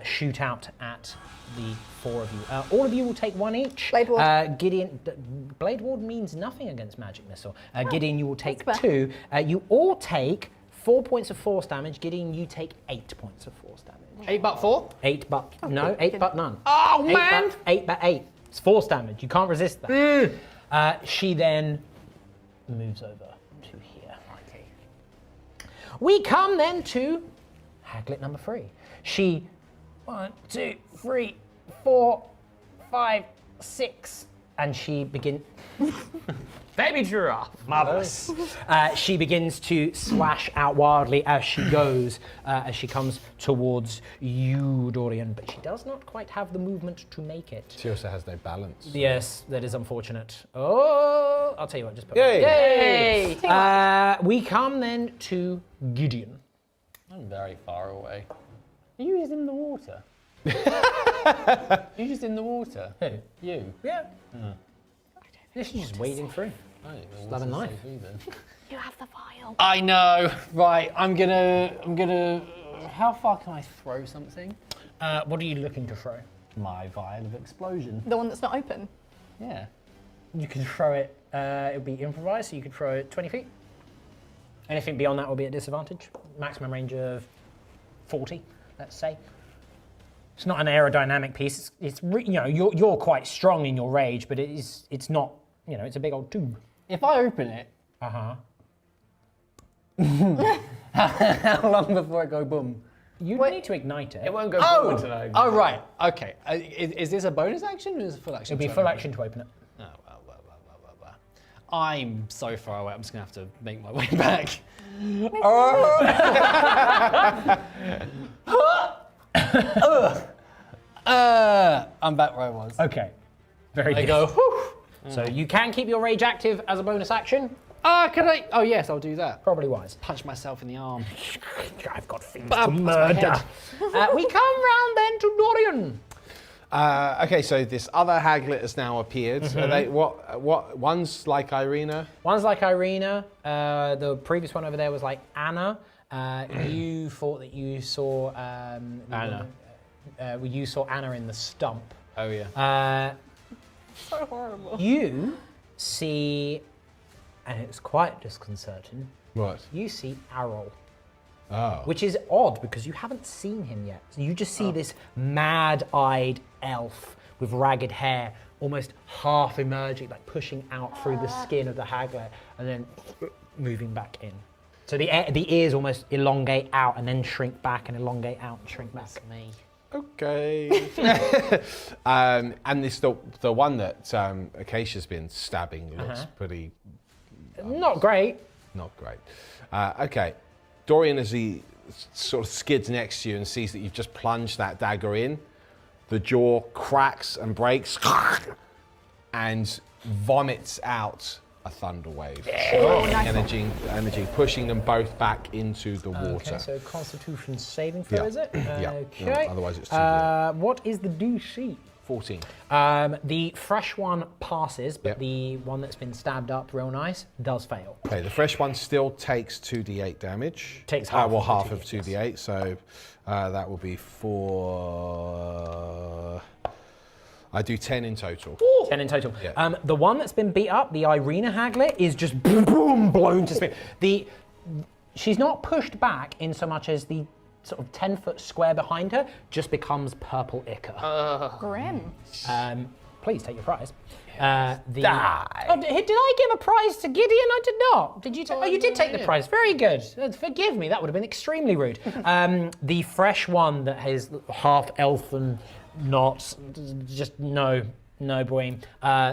shoot out at the 4 of you. All of you will take 1 each. Blade Ward. Gideon, Blade Ward means nothing against magic missile. Gideon, you will take that's fair. 2. You all take 4 points of force damage. Gideon, you take 8 points of force damage. 8 but 4? 8 but no, 8 but none. Oh, 8 man! But, 8 but 8. It's force damage. You can't resist that. She then moves over to here. Okay. We come then to Haglet number 3. She 1, 2, 3, 4, 5, 6, and she begins. Baby giraffe. Marvelous. She begins to slash out wildly as she goes, as she comes towards you, Dorian, but she does not quite have the movement to make it. She also has no balance. Yes, that is unfortunate. Oh, I'll tell you what, just put Yay! Yay! We come then to Gideon. I'm very far away. Are you just in the water? You just in the water? Who? You? Yeah. She's just wading through. Love a knife. You have the vial. I know. Right, I'm gonna. How far can I throw something? What are you looking to throw? My vial of explosion. The one that's not open. Yeah. You could throw it, it would be improvised, so you could throw it 20 feet. Anything beyond that will be at disadvantage. Maximum range of 40, let's say. It's not an aerodynamic piece. It's you're quite strong in your rage, but it's not, it's a big old tube. If I open it, Uh-huh. how long before I go boom? You need to ignite it. It won't go forward today. Oh, right. Okay. Is this a bonus action or is it a full action? It'll be full action to open it. Oh, well. I'm so far away. I'm just gonna have to make my way back. I'm back where I was. Okay. Very I good. go. Whew. So you can keep your rage active as a bonus action. Can I? Oh yes, I'll do that. Probably wise. Punch myself in the arm. I've got things Bam, to that's my murder. We come round then to Dorian. Okay, so this other Haglet has now appeared. Are they what? One's like Irina. One's like Irina. The previous one over there was like Anna. You thought that you saw Anna. You saw Anna in the stump. Oh yeah. So horrible. You see, and it's quite disconcerting. What? You see Errol, Oh. which is odd because you haven't seen him yet. So you just see this mad-eyed elf with ragged hair, almost half emerging, like pushing out through the skin of the Haglet, and then moving back in. So the ears almost elongate out and then shrink back and elongate out and shrink back. That's me. Okay. And this the one that Acacia's been stabbing looks pretty Not great. not great. Okay. Dorian, as he sort of skids next to you and sees that you've just plunged that dagger in. The jaw cracks and breaks and vomits out a thunder wave. Energy, pushing them both back into the water. Okay, so Constitution saving throw, Yeah. is it? Yeah. Okay. Otherwise it's too late. What is the DC? 14. The fresh one passes, but Yep. the one that's been stabbed up real nice does fail. Okay, the fresh one still takes 2d8 damage. Takes half of half the of 2d8, so that will be 4. I do 10 in total. 10 in total. Yeah. The one that's been beat up, the Irina Haglet, is just boom, boom, blown to smithereens. She's not pushed back in so much as the sort of 10-foot square behind her just becomes purple ichor. Grim. Please take your prize. Oh, did I give a prize to Gideon? I did not. Did you? You did take the prize. Very good. Forgive me. That would have been extremely rude. The fresh one that has half elf and not just no boing.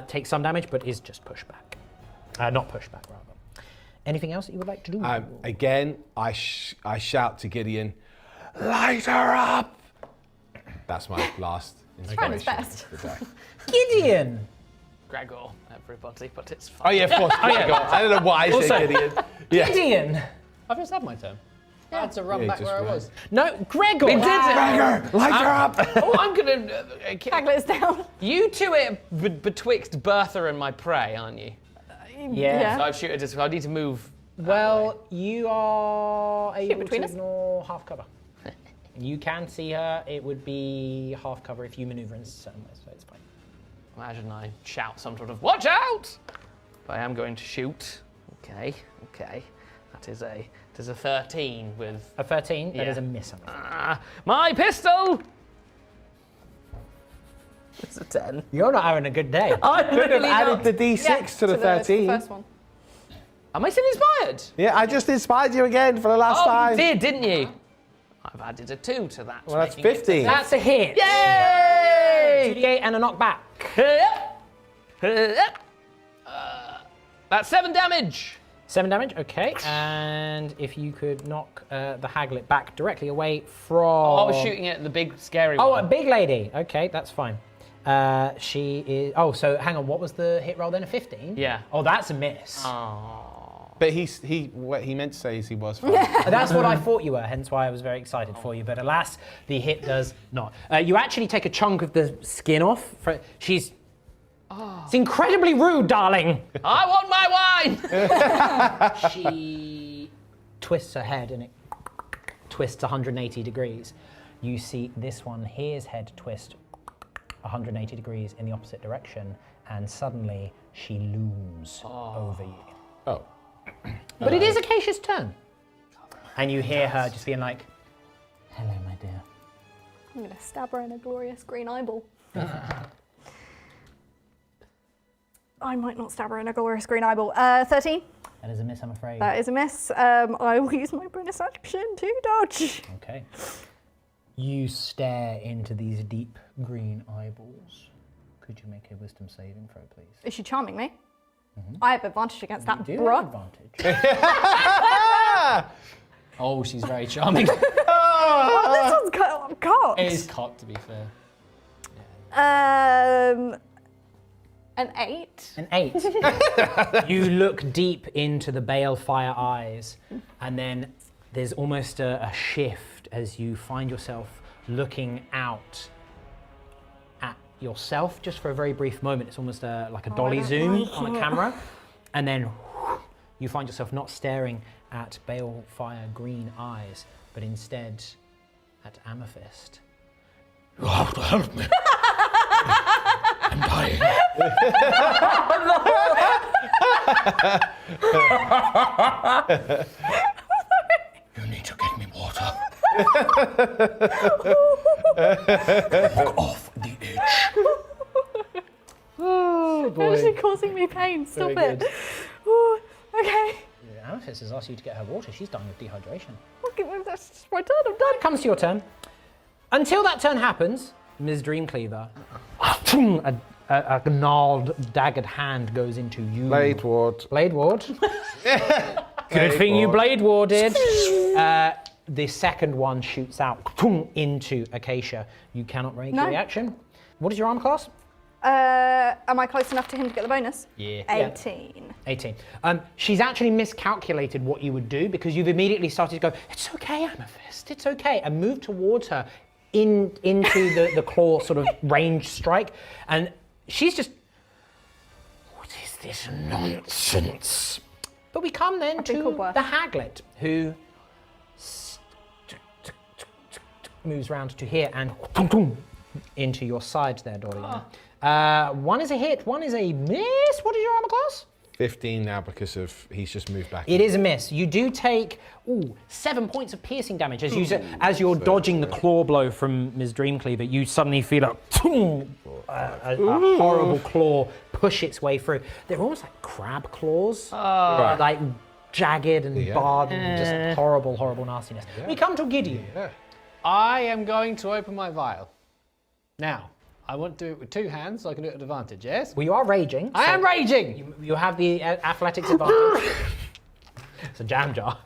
Takes some damage, but is just pushed back. Not pushed back, rather. Anything else that you would like to do? Again, I shout to Gideon, light her up! That's my last Trying his inspiration best. of the day. Gideon. Gregor, everybody, but it's Oh fine. yeah, of course. I don't know why I said Gideon. Yeah. Gideon. I've just had my turn. I had to run back just where I ran. was. No, Gregor. We did it! Gregor, light her up! Oh, I'm gonna. Haglet's down. You two are betwixt Bertha and my prey, aren't you? Yeah. So I shoot it. So I need to move. Well, you are able between to us. ignore half cover. You can see her. It would be half cover if you maneuver in certain ways, so it's fine. Imagine I shout some sort of "Watch out!" But I am going to shoot. Okay. That is a 13 with A 13, that Yeah. is a miss. my pistol. It's a 10. You're not having a good day. I Could have really added not. the d6 to the 13. first one. Am I still inspired? Yeah, I just inspired you again for the last Oh, time. you did, didn't you? I've added a 2 to that. Well, that's making it 15. That's a hit. Yay! 2d8 and a knockback. That's 7 damage. 7 damage, okay. And if you could knock the Haglet back directly away from... Oh, I was shooting at the big scary Oh, one. a big lady. Okay, that's fine. She is... Oh, so hang on, what was the hit roll then? A 15? Yeah. Oh, that's a miss. But what he meant to say is he was fine. That's what I thought you were, hence why I was very excited for you. But alas, the hit does not. You actually take a chunk of the skin off. She's... It's incredibly rude, darling. I want my wine. She twists her head and it twists 180 degrees. You see this one here's head twist 180 degrees in the opposite direction, and suddenly she looms over you. Oh. But it is Acacia's turn. And you hear her just being like, hello, my dear. I'm going to stab her in a glorious green eyeball. I might not stab her in a glorious green eyeball. 13. That is a miss, I'm afraid. That is a miss. I will use my bonus action to dodge. Okay. You stare into these deep green eyeballs. Could you make a wisdom saving throw, please? Is she charming me? I have advantage against that, Do you bruh. have advantage? Oh, she's very charming. Oh, this one's cocked. It is cocked, to be fair. An 8. An 8. You look deep into the balefire eyes, and then there's almost a shift as you find yourself looking out at yourself just for a very brief moment. It's almost like a dolly zoom on a camera, and then you find yourself not staring at balefire green eyes, but instead at Amethyst. You have to help me. I'm dying. You need to get me water. Walk off the edge. Oh You're actually causing me pain. Stop Very it. good. Ooh, okay. Amethyst has asked you to get her water. She's dying of dehydration. Okay, well, that's just my turn. I'm done. It comes to your turn. Until that turn happens, Ms. Dreamcleaver, a gnarled, daggered hand goes into you. Blade Ward. Blade Ward. Good thing you Blade Warded. the second one shoots out into Acacia. You cannot make a reaction. What is your armor class? Am I close enough to him to get the bonus? Yeah. 18. 18. She's actually miscalculated what you would do because you've immediately started to go, it's okay, Amethyst, it's okay, and move towards her into the claw sort of range strike. And she's just, what is this nonsense? But we come then to the Haglet, who moves round to here and into your side there, Dorian. One is a hit, one is a miss. What is your armor class? 15 now because of he's just moved back. It is a miss. You do take 7 points of piercing damage as you're dodging the claw blow from Ms. Dreamcleaver. You suddenly feel a horrible claw push its way through. They're almost like crab claws, like jagged and barbed, and just horrible, horrible nastiness. We come to Gideon. I am going to open my vial. Now, I want to do it with 2 hands so I can do it at advantage, yes? Well, you are raging. I am raging! You have the athletics advantage. It's a jam jar.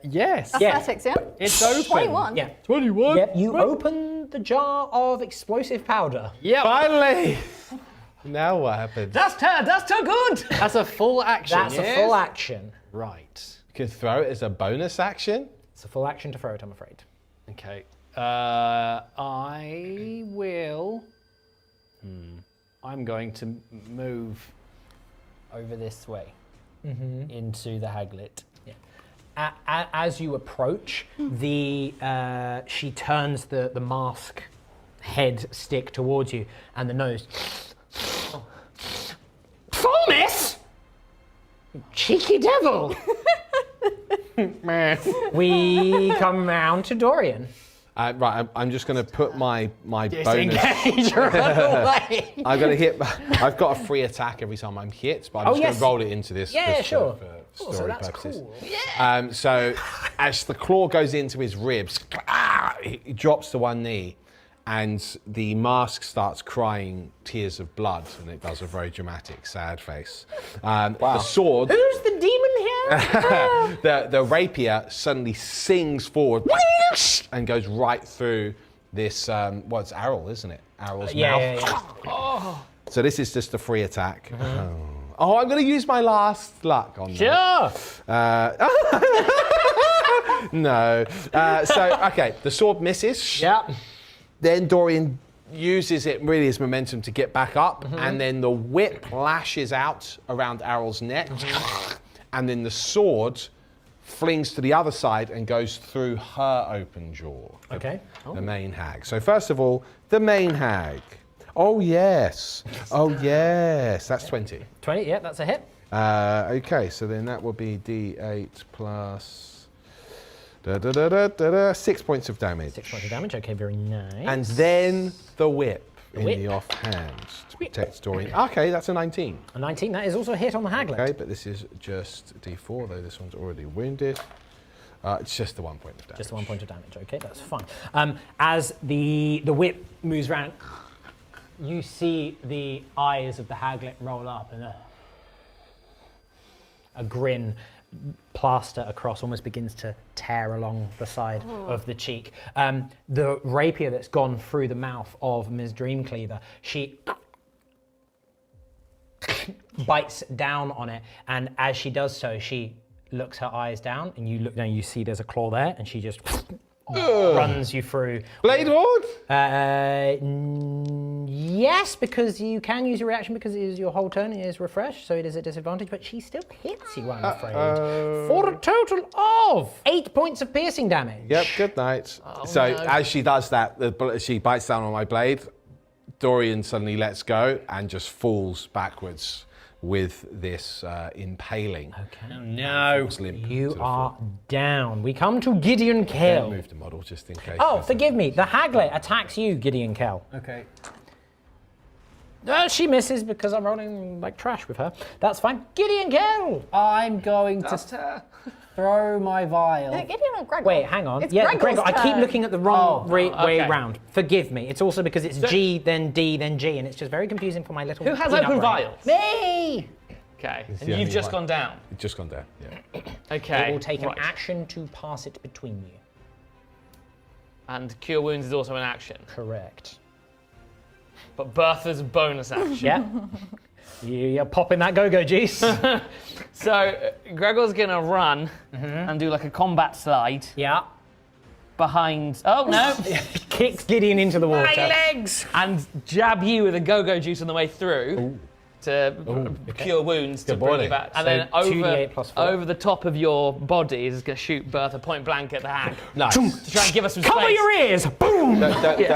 Yes. Athletics, yeah? It's open. 21. Yeah. 21? Yep, you open the jar of explosive powder. Yep. Finally! Now what happens? That's too good. That's a full action, That's a full action. Right. You can throw it as a bonus action. It's a full action to throw it, I'm afraid. Okay. I will. I'm going to move over this way into the Haglet. Yeah. As you approach, she turns the mask head stick towards you, and the nose. Promise, cheeky devil. We come round to Dorian. Right, I'm just going to put my bonus. Disengage, run away. I'm going to hit. I've got a free attack every time I'm hit, but I'm just going to roll it into this. Yeah, this sure. For So story that's purposes. cool. Yeah. So as the claw goes into his ribs, he drops to one knee, and the mask starts crying tears of blood, and it does a very dramatic, sad face. The sword. Who's the demon here? The rapier suddenly sings forward and goes right through this. What's Arrel, isn't it? Arrel's mouth. Yeah. So this is just a free attack. Oh, I'm going to use my last luck on that. Sure. No. Okay, the sword misses. Yeah. Then Dorian uses it really as momentum to get back up, and then the whip lashes out around Arrel's neck, and then the sword flings to the other side and goes through her open jaw. Okay. The main hag. So first of all, the main hag. Oh yes. Oh yes. That's 20. 20. Yeah, that's a hit. Okay, so then that will be D8 plus 6 points of damage. 6 points of damage. Okay, very nice. And then the whip in whip. the offhand to protect Dorian. Okay, that's a 19. A 19. That is also a hit on the Haglet. Okay, but this is just D4, though this one's already wounded. It's just the 1 point of damage. Just 1 point of damage. Okay, that's fine. As the whip moves around, you see the eyes of the Haglet roll up, and a grin plaster across almost begins to tear along the side of the cheek. The rapier that's gone through the mouth of Ms. Dreamcleaver, she bites down on it, and as she does so, she looks her eyes down, and you look down, you see there's a claw there, and she just runs you through. Blade Ward? Yes, because you can use a reaction because it is your whole turn, it is refreshed, so it is a disadvantage, but she still hits you, I'm afraid. For a total of 8 points of piercing damage. Yep, good night. As she does that, she bites down on my blade. Dorian suddenly lets go and just falls backwards with this impaling. Okay. Oh, no. Limp You to the are floor. down. We come to Gideon Kell. Move the model just in case. Oh, forgive me. The Haglet attacks you, Gideon Kell. Okay. She misses because I'm rolling like trash with her. That's fine. Gideon Kell! I'm going to throw my vial. Is it Gideon or Gregor? Wait, hang on. It's Gregor, Gregor's I keep turn. looking at the wrong way okay. round. Forgive me. It's also because it's G, then D, then G, and it's just very confusing for my little Who has peanut open brain. vials? Me! Okay. the And you've only just one. gone down. It's just gone down. Yeah. Okay, It will take an right. action to pass it between you. And Cure Wounds is also an action. Correct. But Bertha's bonus action. Yeah. You're popping that go-go juice. So Gregor's gonna run and do like a combat slide Yeah. behind. Oh no! Kicks Gideon into the water. My legs! And jab you with a go-go juice on the way through to cure wounds to bring boy. you back. And So then 2d8 plus 4. over the top of your body is gonna shoot Bertha point blank at the hag Nice. to try and give us some Cover space. your ears! Boom! The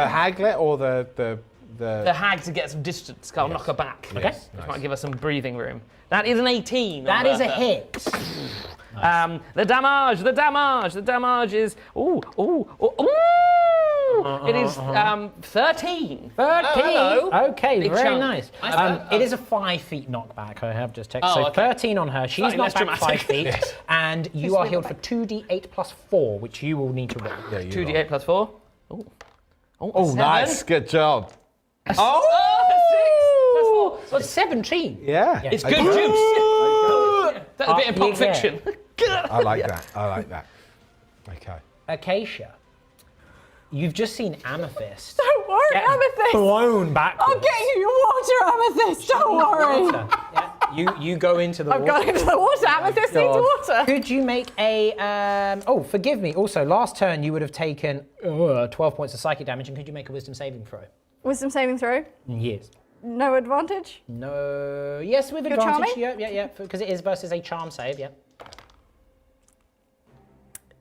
haglet or the The hag to get some distance, I'll knock her back. Okay. Yes, Which nice. might give us some breathing room. That is an 18. That on is a Bertha. hit. The damage is it is 13. 13. hello. Okay, Big very chunk. nice. It is a 5 feet knockback. I have just checked. Oh, So okay. 13 on her. She's Slightly knocked less back 5 dramatic. feet, and you are healed for 2d8 plus 4, which you will need to roll. Yeah, you 2d8 plus 4. Oh, 7. nice. Good job. Oh, 6 plus 4. So it's 17. Yeah. It's good juice. That's a bit of Yeah. Pulp Fiction. I like that. I like that. Okay. Acacia, you've just seen Amethyst Don't worry, get Amethyst. blown backwards. I'll get you your water, Amethyst. Don't worry. Yeah, you go into the I've water. gone into the water. Amethyst needs water. Could you make a? Oh, forgive me. Also, last turn you would have taken 12 points of psychic damage, and could you make a Wisdom saving throw? Wisdom saving throw. Yes. No advantage. No. Yes, with You're advantage. charming? Yeah. Because it is versus a charm save. Yeah.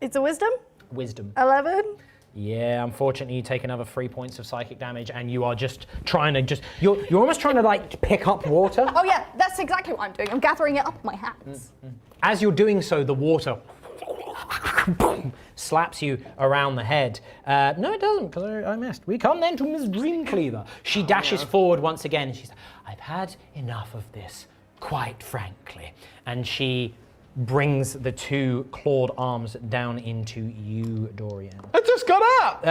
It's a wisdom. Wisdom. 11. Yeah. Unfortunately, you take another 3 points of psychic damage, and you are just trying to you're almost trying to like pick up water. Oh yeah, that's exactly what I'm doing. I'm gathering it up in my hands. As you're doing so, the water slaps you around the head. No, it doesn't, because I missed. We come then to Miss Dreamcleaver. She dashes forward once again, and she's like, I've had enough of this, quite frankly. And she brings the 2 clawed arms down into you, Dorian. I just got up.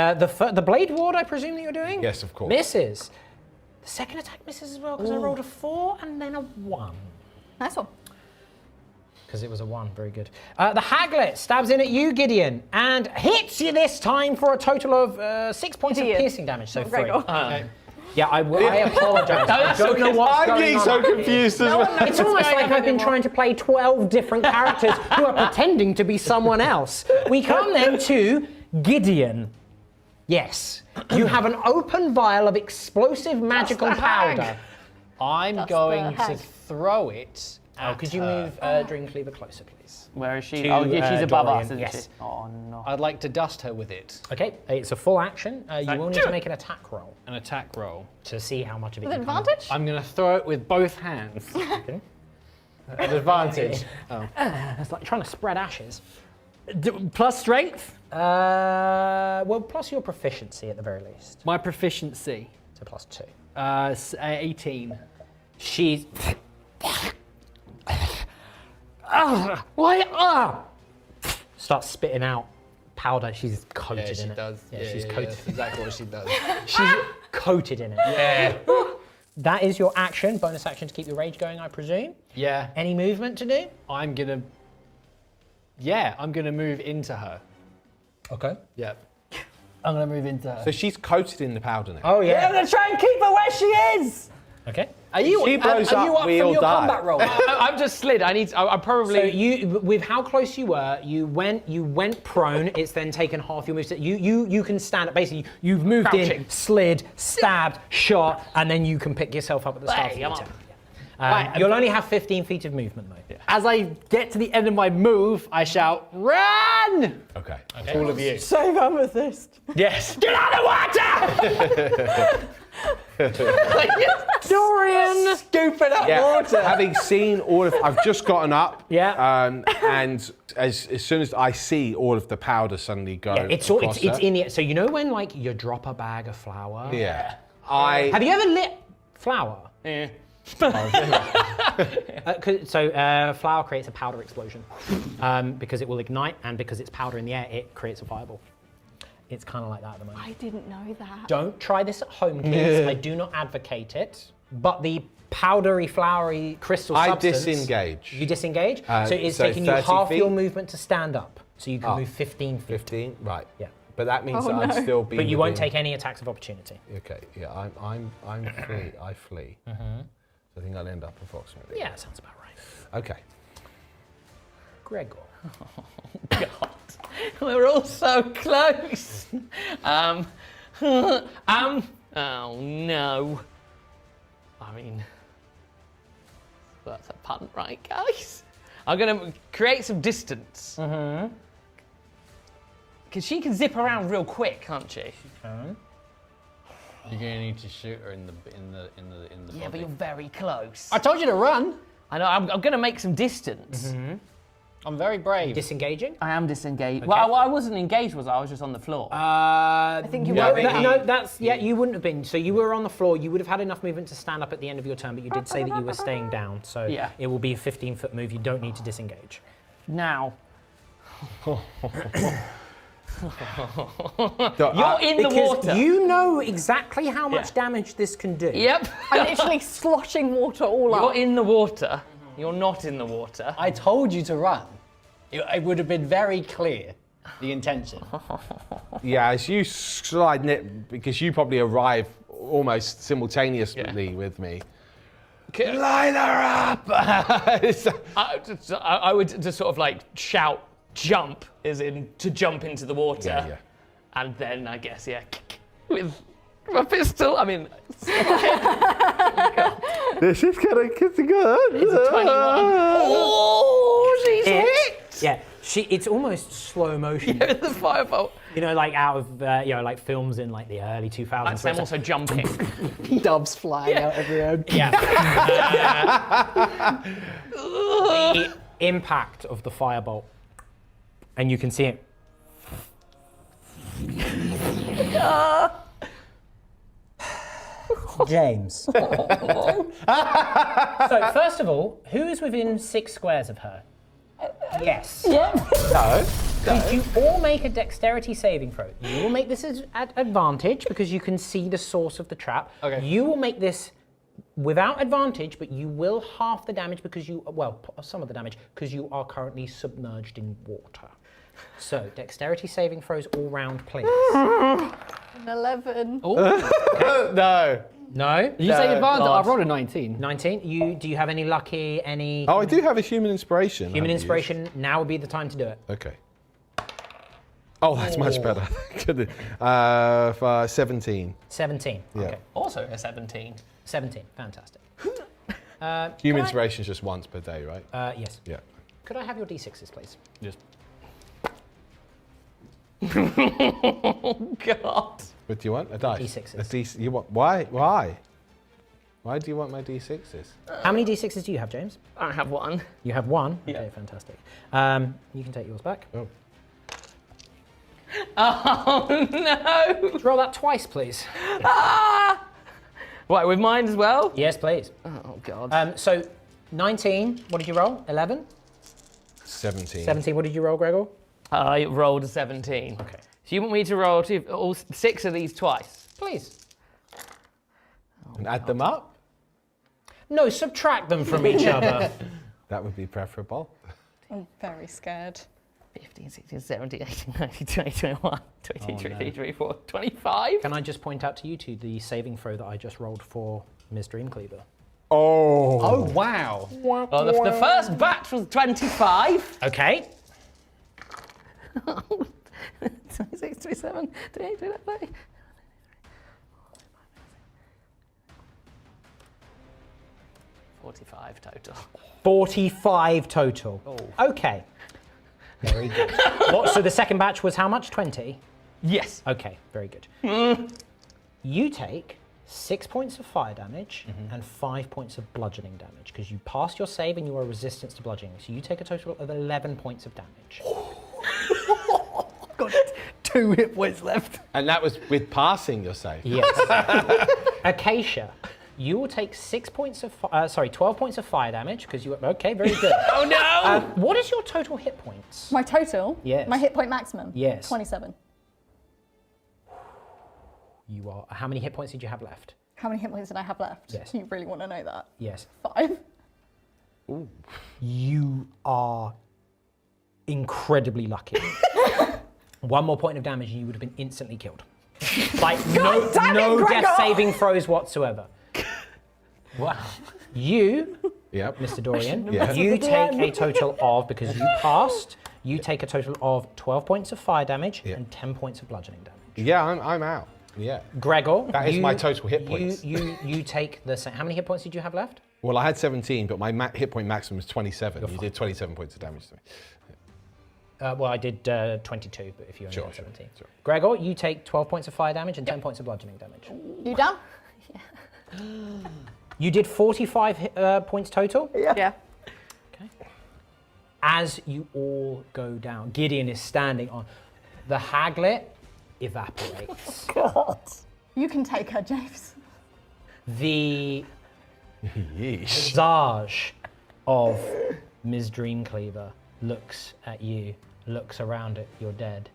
The blade ward, I presume that you're doing? Yes, of course. Misses. The second attack misses as well, because I rolled a 4 and then a 1. Nice one. Because it was a 1, very good. The Haglet stabs in at you, Gideon, and hits you this time for a total of 6 points of Gideon. piercing damage, so 3. Gregor. Yeah, I apologise. I don't know what's I'm going getting on. so confused as well. It's almost like I've been trying to play 12 different characters who are pretending to be someone else. We come then to Gideon. Yes, you have an open vial of explosive magical powder. I'm That's going the to hag. throw it. Oh, could you move Dreamcleaver closer, please? Where is she? To, Oh, yeah, she's above Dorian, us, isn't yes. she? Oh no. I'd like to dust her with it. Okay, it's a full action. You will need to make an attack roll An attack roll. to see how much of it With you can- advantage? I'm going to throw it with both hands. Okay. An advantage. It's like trying to spread ashes. Plus strength? Well, plus your proficiency at the very least. My proficiency. So plus 2. 18. She's. Why? Starts spitting out powder. She's coated in it. Yeah, she's coated. That's exactly what she does. She's coated in it. Yeah. That is your action. Bonus action to keep your rage going, I presume. Yeah. Any movement to do? I'm going to move into her. Okay. Yep. I'm gonna move into her. So she's coated in the powder now. Oh I'm yeah. gonna try and keep her where she is! Okay. Are you, She blows are you up, up we from all your die. combat roll? I've just slid. I probably. So you, with how close you were, you went prone. It's then taken half your moves. You can stand up. Basically, you've moved Crouching. in, slid, stabbed, shot, and then you can pick yourself up at the start Hey, of your I'm turn. up. Yeah. You'll only have 15 feet of movement though. As I get to the end of my move, I shout, "Run!" Okay. All of you. Save Amethyst. Yes. Get out of water! Dorian! Scooping up Yeah. water. Having seen all of, I've just gotten up. Yeah. And as soon as I see all of the powder suddenly go, Yeah, it's all, across it's her, in the. So you know when like you drop a bag of flour. Yeah. I. Have you ever lit flour? Yeah. Flour creates a powder explosion because it will ignite, and because it's powder in the air, it creates a fireball. It's kind of like that at the moment. I didn't know that. Don't try this at home, kids. I do not advocate it. but the powdery, flowery crystal I substance... disengage. You disengage? So it's so taking you 30 half your feet? movement to stand up. So you can Oh. move 15 feet. 15? Right. Yeah. But that means Oh, that I'd no. still be. But you won't within- take any attacks of opportunity. Okay. Yeah. I'm free. I flee. So I think I'll end up approximately. Yeah, sounds about right. Okay. Gregor. God, we're all so close. Oh no. I mean, that's a punt, right, guys? I'm gonna create some distance. Cause she can zip around real quick, can't she? You're gonna need to shoot her in the Yeah, but body. you're very close. I told you to run. I know. I'm gonna make some distance. I'm very brave. Disengaging? I am disengaged. Okay. Well, I wasn't engaged, was I? I was just on the floor. I think you no, were. no, that's you wouldn't have been. So you were on the floor. You would have had enough movement to stand up at the end of your turn, but you did say that you were staying down. So Yeah. it will be a 15-foot move. You don't need to disengage. Now, So, you're in the Because water. you know exactly how much Yeah. damage this can do. Yep. I'm literally sloshing water all You're up. in the water. You're not in the water. I told you to run. It would have been very clear, the intention. yeah, as you slide, because you probably arrive almost simultaneously with me. Line her up! I would just sort of like shout, jump, as in to jump into the water. Yeah, yeah. And then I guess, yeah, with my pistol. I mean, This is gonna get good. it's a 21. Oh, she's hit! Yeah, it's almost slow motion. With the firebolt. You know, like out of like films in like the early 2000s. That's where them it's also jumping. Doves flying out everywhere. Yeah. The impact of the firebolt, and you can see it. James. So first of all, who is within 6 squares of her? Yes. No. Could you all make a dexterity saving throw? You will make this at advantage because you can see the source of the trap. Okay. You will make this without advantage, but you will half the damage because some of the damage because you are currently submerged in water. So, dexterity saving throws all round, please. An 11. No. No? You say advantage? God. I rolled a 19. 19. Do you have any lucky, any Oh, I do have a human inspiration. human I haven't inspiration? Now would be the time to do it. used. Okay. Oh, that's much better. For 17. 17. Yeah. Okay. Also a 17. 17. Fantastic. Human inspiration is just once per day, right? Yes. Yeah. Could I have your d6s, please? Just God. What do you want? A dice? D6s. A D6. You want? Why? Why? Why do you want my D6s? How many d6s do you have, James? I have one. You have 1? Yeah. Okay, fantastic. You can take yours back. Oh. Oh no! Roll that twice, please. Right, with mine as well? Yes, please. Oh God. So, 19, what did you roll? 11? 17. 17, what did you roll, Gregor? I rolled a 17. Okay. So you want me to roll all 6 of these twice? Please. And add them up? No, subtract them from each other. That would be preferable. I'm very scared. 15, 16, 17, 18, 19, 20, 21, 22, 23, 24, 25. Can I just point out to you two the saving throw that I just rolled for Ms. Dreamcleaver? Oh. oh wow. Well, the first batch was 25. Okay. 26, 27, 28, 29, 30. 45 total. 45 total. Okay. Very good. So the second batch was how much? 20? Yes. Okay, very good. You take 6 points of fire damage and 5 points of bludgeoning damage because you passed your save and you are resistant to bludgeoning. So you take a total of 11 points of damage. Got 2 hit points left. And that was with passing your save. Yes. Acacia, you will take 12 points of fire damage because you. Okay, very good. Oh no! What is your total hit points? My total? Yes. My hit point maximum? Yes. 27. You are. How many hit points did you have left? How many hit points did I have left? Yes. You really want to know that? Yes. 5. You are incredibly lucky. One more point of damage and you would have been instantly killed. Like no Gregor! death saving throws whatsoever. Wow. You, Yep. Mr. Dorian, Yeah. you take a total of, because you passed, you take a total of 12 points of fire damage Yeah. and 10 points of bludgeoning damage. Yeah, I'm out. Yeah. Gregor, That is my total hit points. You take the same. How many hit points did you have left? Well, I had 17, but my hit point maximum was 27. You did 27 points of damage to me. Well, I did 22, but if you only Sure, had sure, 17. sure. Gregor, you take 12 points of fire damage and 10 points of bludgeoning damage. You done? You did 45 points total. Yeah. Okay. As you all go down, Gideon is standing on. The haglet evaporates. God. You can take her, James. The Yeesh. visage of Ms. Dreamcleaver looks at you, looks around at your dead,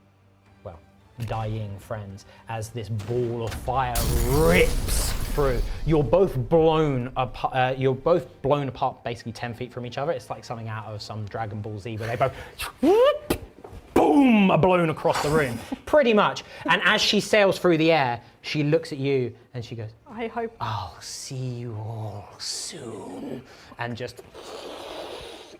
well, dying friends, as this ball of fire rips through. You're both blown apart basically 10 feet from each other. It's like something out of some Dragon Ball Z where they both boom, are blown across the room, pretty much. And as she sails through the air, she looks at you and she goes, I hope. I'll see you all soon. And just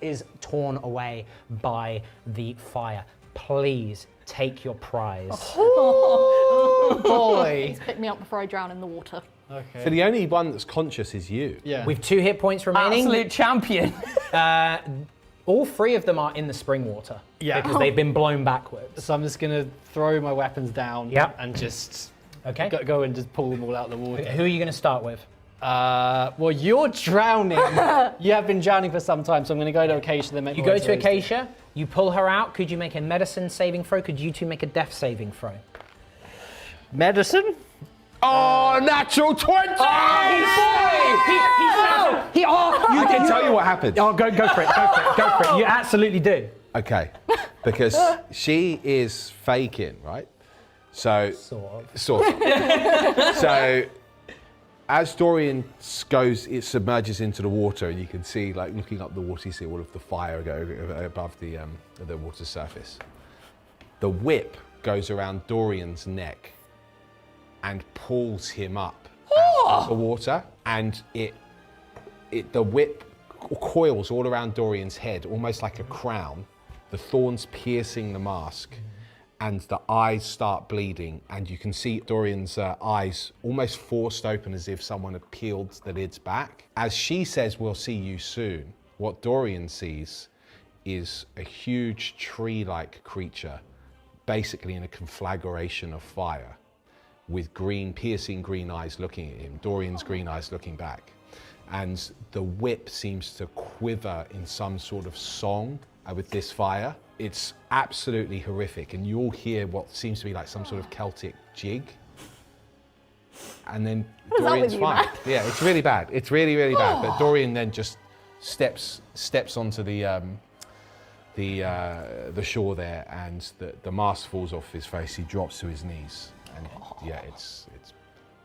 is torn away by the fire. Please take your prize. Oh boy. Pick me up before I drown in the water. Okay. So the only one that's conscious is you. Yeah. We've 2 hit points remaining. Absolute champion. All 3 of them are in the spring water. Yeah. Because they've been blown backwards. So I'm just gonna throw my weapons down. Yep. And just Okay. go and just pull them all out of the water. Who are you going to start with? Well, you're drowning. You have been drowning for some time, so I'm going to go to Acacia. Then make You my go way to those two. Acacia, you pull her out. Could you make a medicine saving throw? Could you two make a death saving throw? Medicine? Oh, natural 20! I can tell you what happened. Oh, go for it. Go for it. You absolutely do. Okay, because she is faking, right? So, sort of. So, as Dorian goes, it submerges into the water, and you can see, like, looking up the water, you see all of the fire go above the water surface. The whip goes around Dorian's neck and pulls him up out of the water, and the whip coils all around Dorian's head, almost like a crown. The thorns piercing the mask, and the eyes start bleeding, and you can see Dorian's eyes almost forced open as if someone had peeled the lids back. As she says, "We'll see you soon," what Dorian sees is a huge tree-like creature, basically in a conflagration of fire, with piercing green eyes looking at him, Dorian's green eyes looking back. And the whip seems to quiver in some sort of song with this fire. It's absolutely horrific, and you'll hear what seems to be like some sort of Celtic jig. And then Dorian's fine. Yeah, it's really bad. It's really, really bad. But Dorian then just steps onto the shore there, and the mask falls off his face. He drops to his knees, and yeah, it's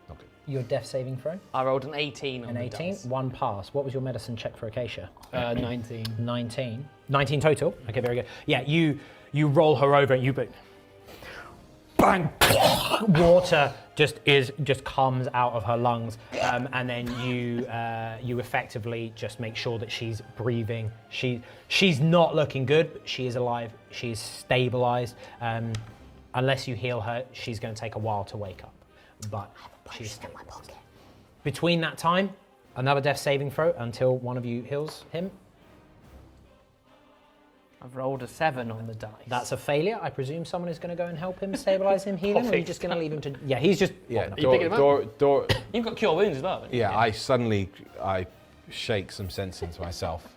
not good. Your death saving throw? I rolled an 18 on An the 18, dice. 1 pass. What was your medicine check for Acacia? 19. 19. 19 total. Okay, very good. Yeah, you roll her over and you bang, water just comes out of her lungs, and then you effectively just make sure that she's breathing. She's not looking good, but she is alive. She's stabilized. Unless you heal her, she's going to take a while to wake up. But she's still in my pocket. Between that time, another death saving throw until one of you heals him. I've rolled a 7 on the dice. That's a failure. I presume someone is going to go and help him, stabilize him, heal him, or are you just going to leave him to... Yeah, he's just... Yeah, you picking him up? You've got cure wounds as well. haven't you? Yeah, I shake some sense into myself.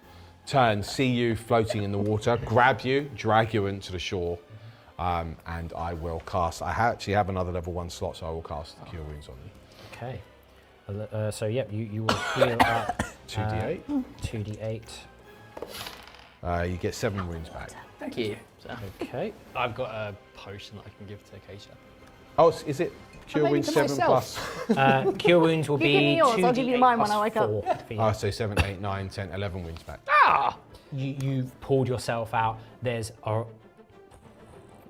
Turn, see you floating in the water, grab you, drag you into the shore, and I will cast. I actually have another level 1 slot, so I will cast the Cure Wounds on you. Okay. So, yeah, you will heal up... 2d8. 2d8. You get 7 wounds back. Thank you. So, Okay. I've got a potion that I can give to Acacia. Oh, is it Cure made it Wounds to 7 myself. plus? Cure wounds will You give me be yours, 2d8 I'll give you mine when plus I wake up. 4 for you. Oh, so 7, 8, 9, 10, 11 wounds back. You've pulled yourself out. There's a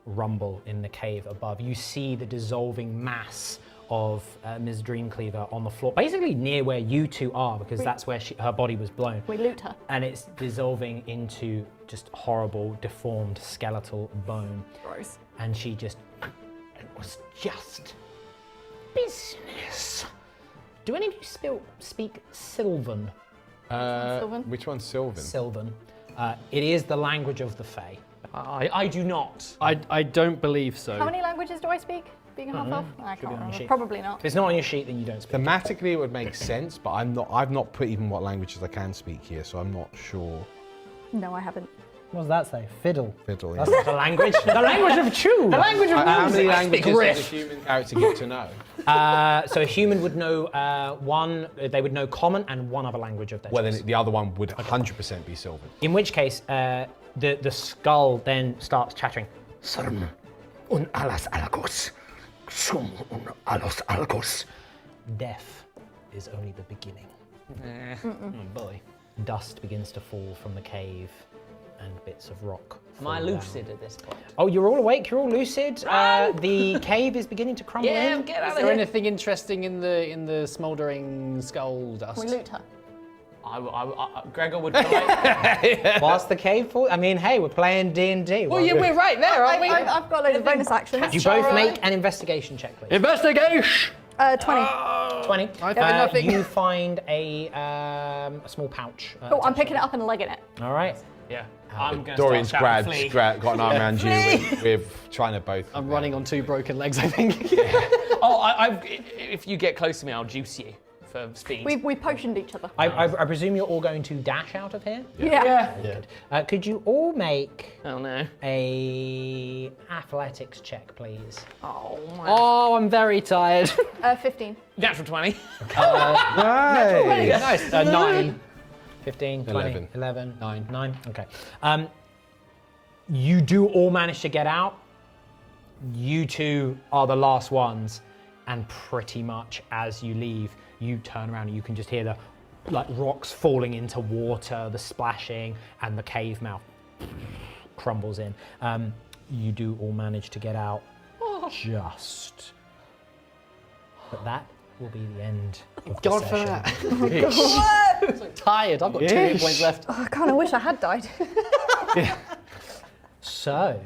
rumble in the cave above. You see the dissolving mass of Ms. Dreamcleaver on the floor, basically near where you two are, because that's where her body was blown. We loot her. And it's dissolving into just horrible, deformed skeletal bone. Gross. And she just, it was just business. Do any of you speak Sylvan? Sylvan? Which one's Sylvan? Sylvan. It is the language of the Fae. I do not. I don't believe so. How many languages do I speak? Being a half elf? I Should be can't on your remember. sheet. Probably not. If it's not on your sheet, then you don't speak. Thematically, it would make sense, but I've not put even what languages I can speak here, so I'm not sure. No, I haven't. What does that say? Fiddle. Fiddle. Yeah. That's not a language. The language of chew. The language of How many music. I speak languages does riff. a human character get to know? So a human would know one. They would know common and one other language of their Well, choice. then the other one would 100% be Sylvan. In which case, the skull then starts chattering. Sarm un alas alakos. Sum un alos alakos. Death is only the beginning. Oh boy. Dust begins to fall from the cave, and bits of rock. Am I fall down. lucid at this point? Oh, you're all awake. You're all lucid. The cave is beginning to crumble Yeah, in. get out Is of there here. anything interesting in the smouldering skull dust? We loot her. Gregor would collect. Whilst the cave falls. I mean, hey, we're playing D&D. Well, yeah, we're right there, aren't we? I've got loads of bonus actions. You both make an investigation check, please. Investigation! 20. 20. I find nothing. You find a small pouch. Oh, I'm picking it up and legging it. All right. Yeah. I'm going Dorian's to start shouting, got an arm around you. We're trying to both. I'm running on 2 broken legs, I think. Oh, if you get close to me, I'll juice you for speed. We potioned each other. I presume you're all going to dash out of here? Yeah. Good. Could you all make Oh no. a athletics check, please? Oh, I'm very tired. 15. Natural 20. Nice. Nice. 9. 15, 20, 11. 11, 9. 9. Okay. You do all manage to get out. You two are the last ones, and pretty much as you leave, you turn around and you can just hear the rocks falling into water, the splashing, and the cave mouth crumbles in. You do all manage to get out. Just. But that will be the end of the God for session. that. I'm so tired. I've got 2 hit points left. Oh, God, I wish I had died. So,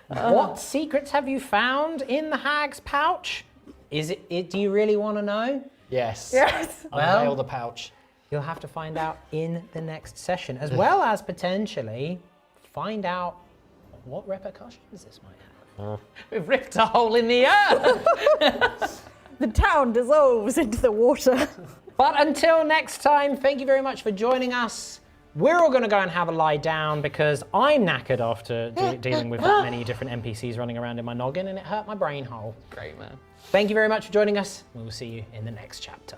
what secrets have you found in the hag's pouch? Is it? Do you really want to know? Yes. Yes. Well- Unveil the pouch. You'll have to find out in the next session, as well as potentially find out what repercussions this might have. We've ripped a hole in the earth. The town dissolves into the water. But until next time, thank you very much for joining us. We're all going to go and have a lie down because I'm knackered after dealing with that many different NPCs running around in my noggin, and it hurt my brain hole. Great, man. Thank you very much for joining us. We will see you in the next chapter.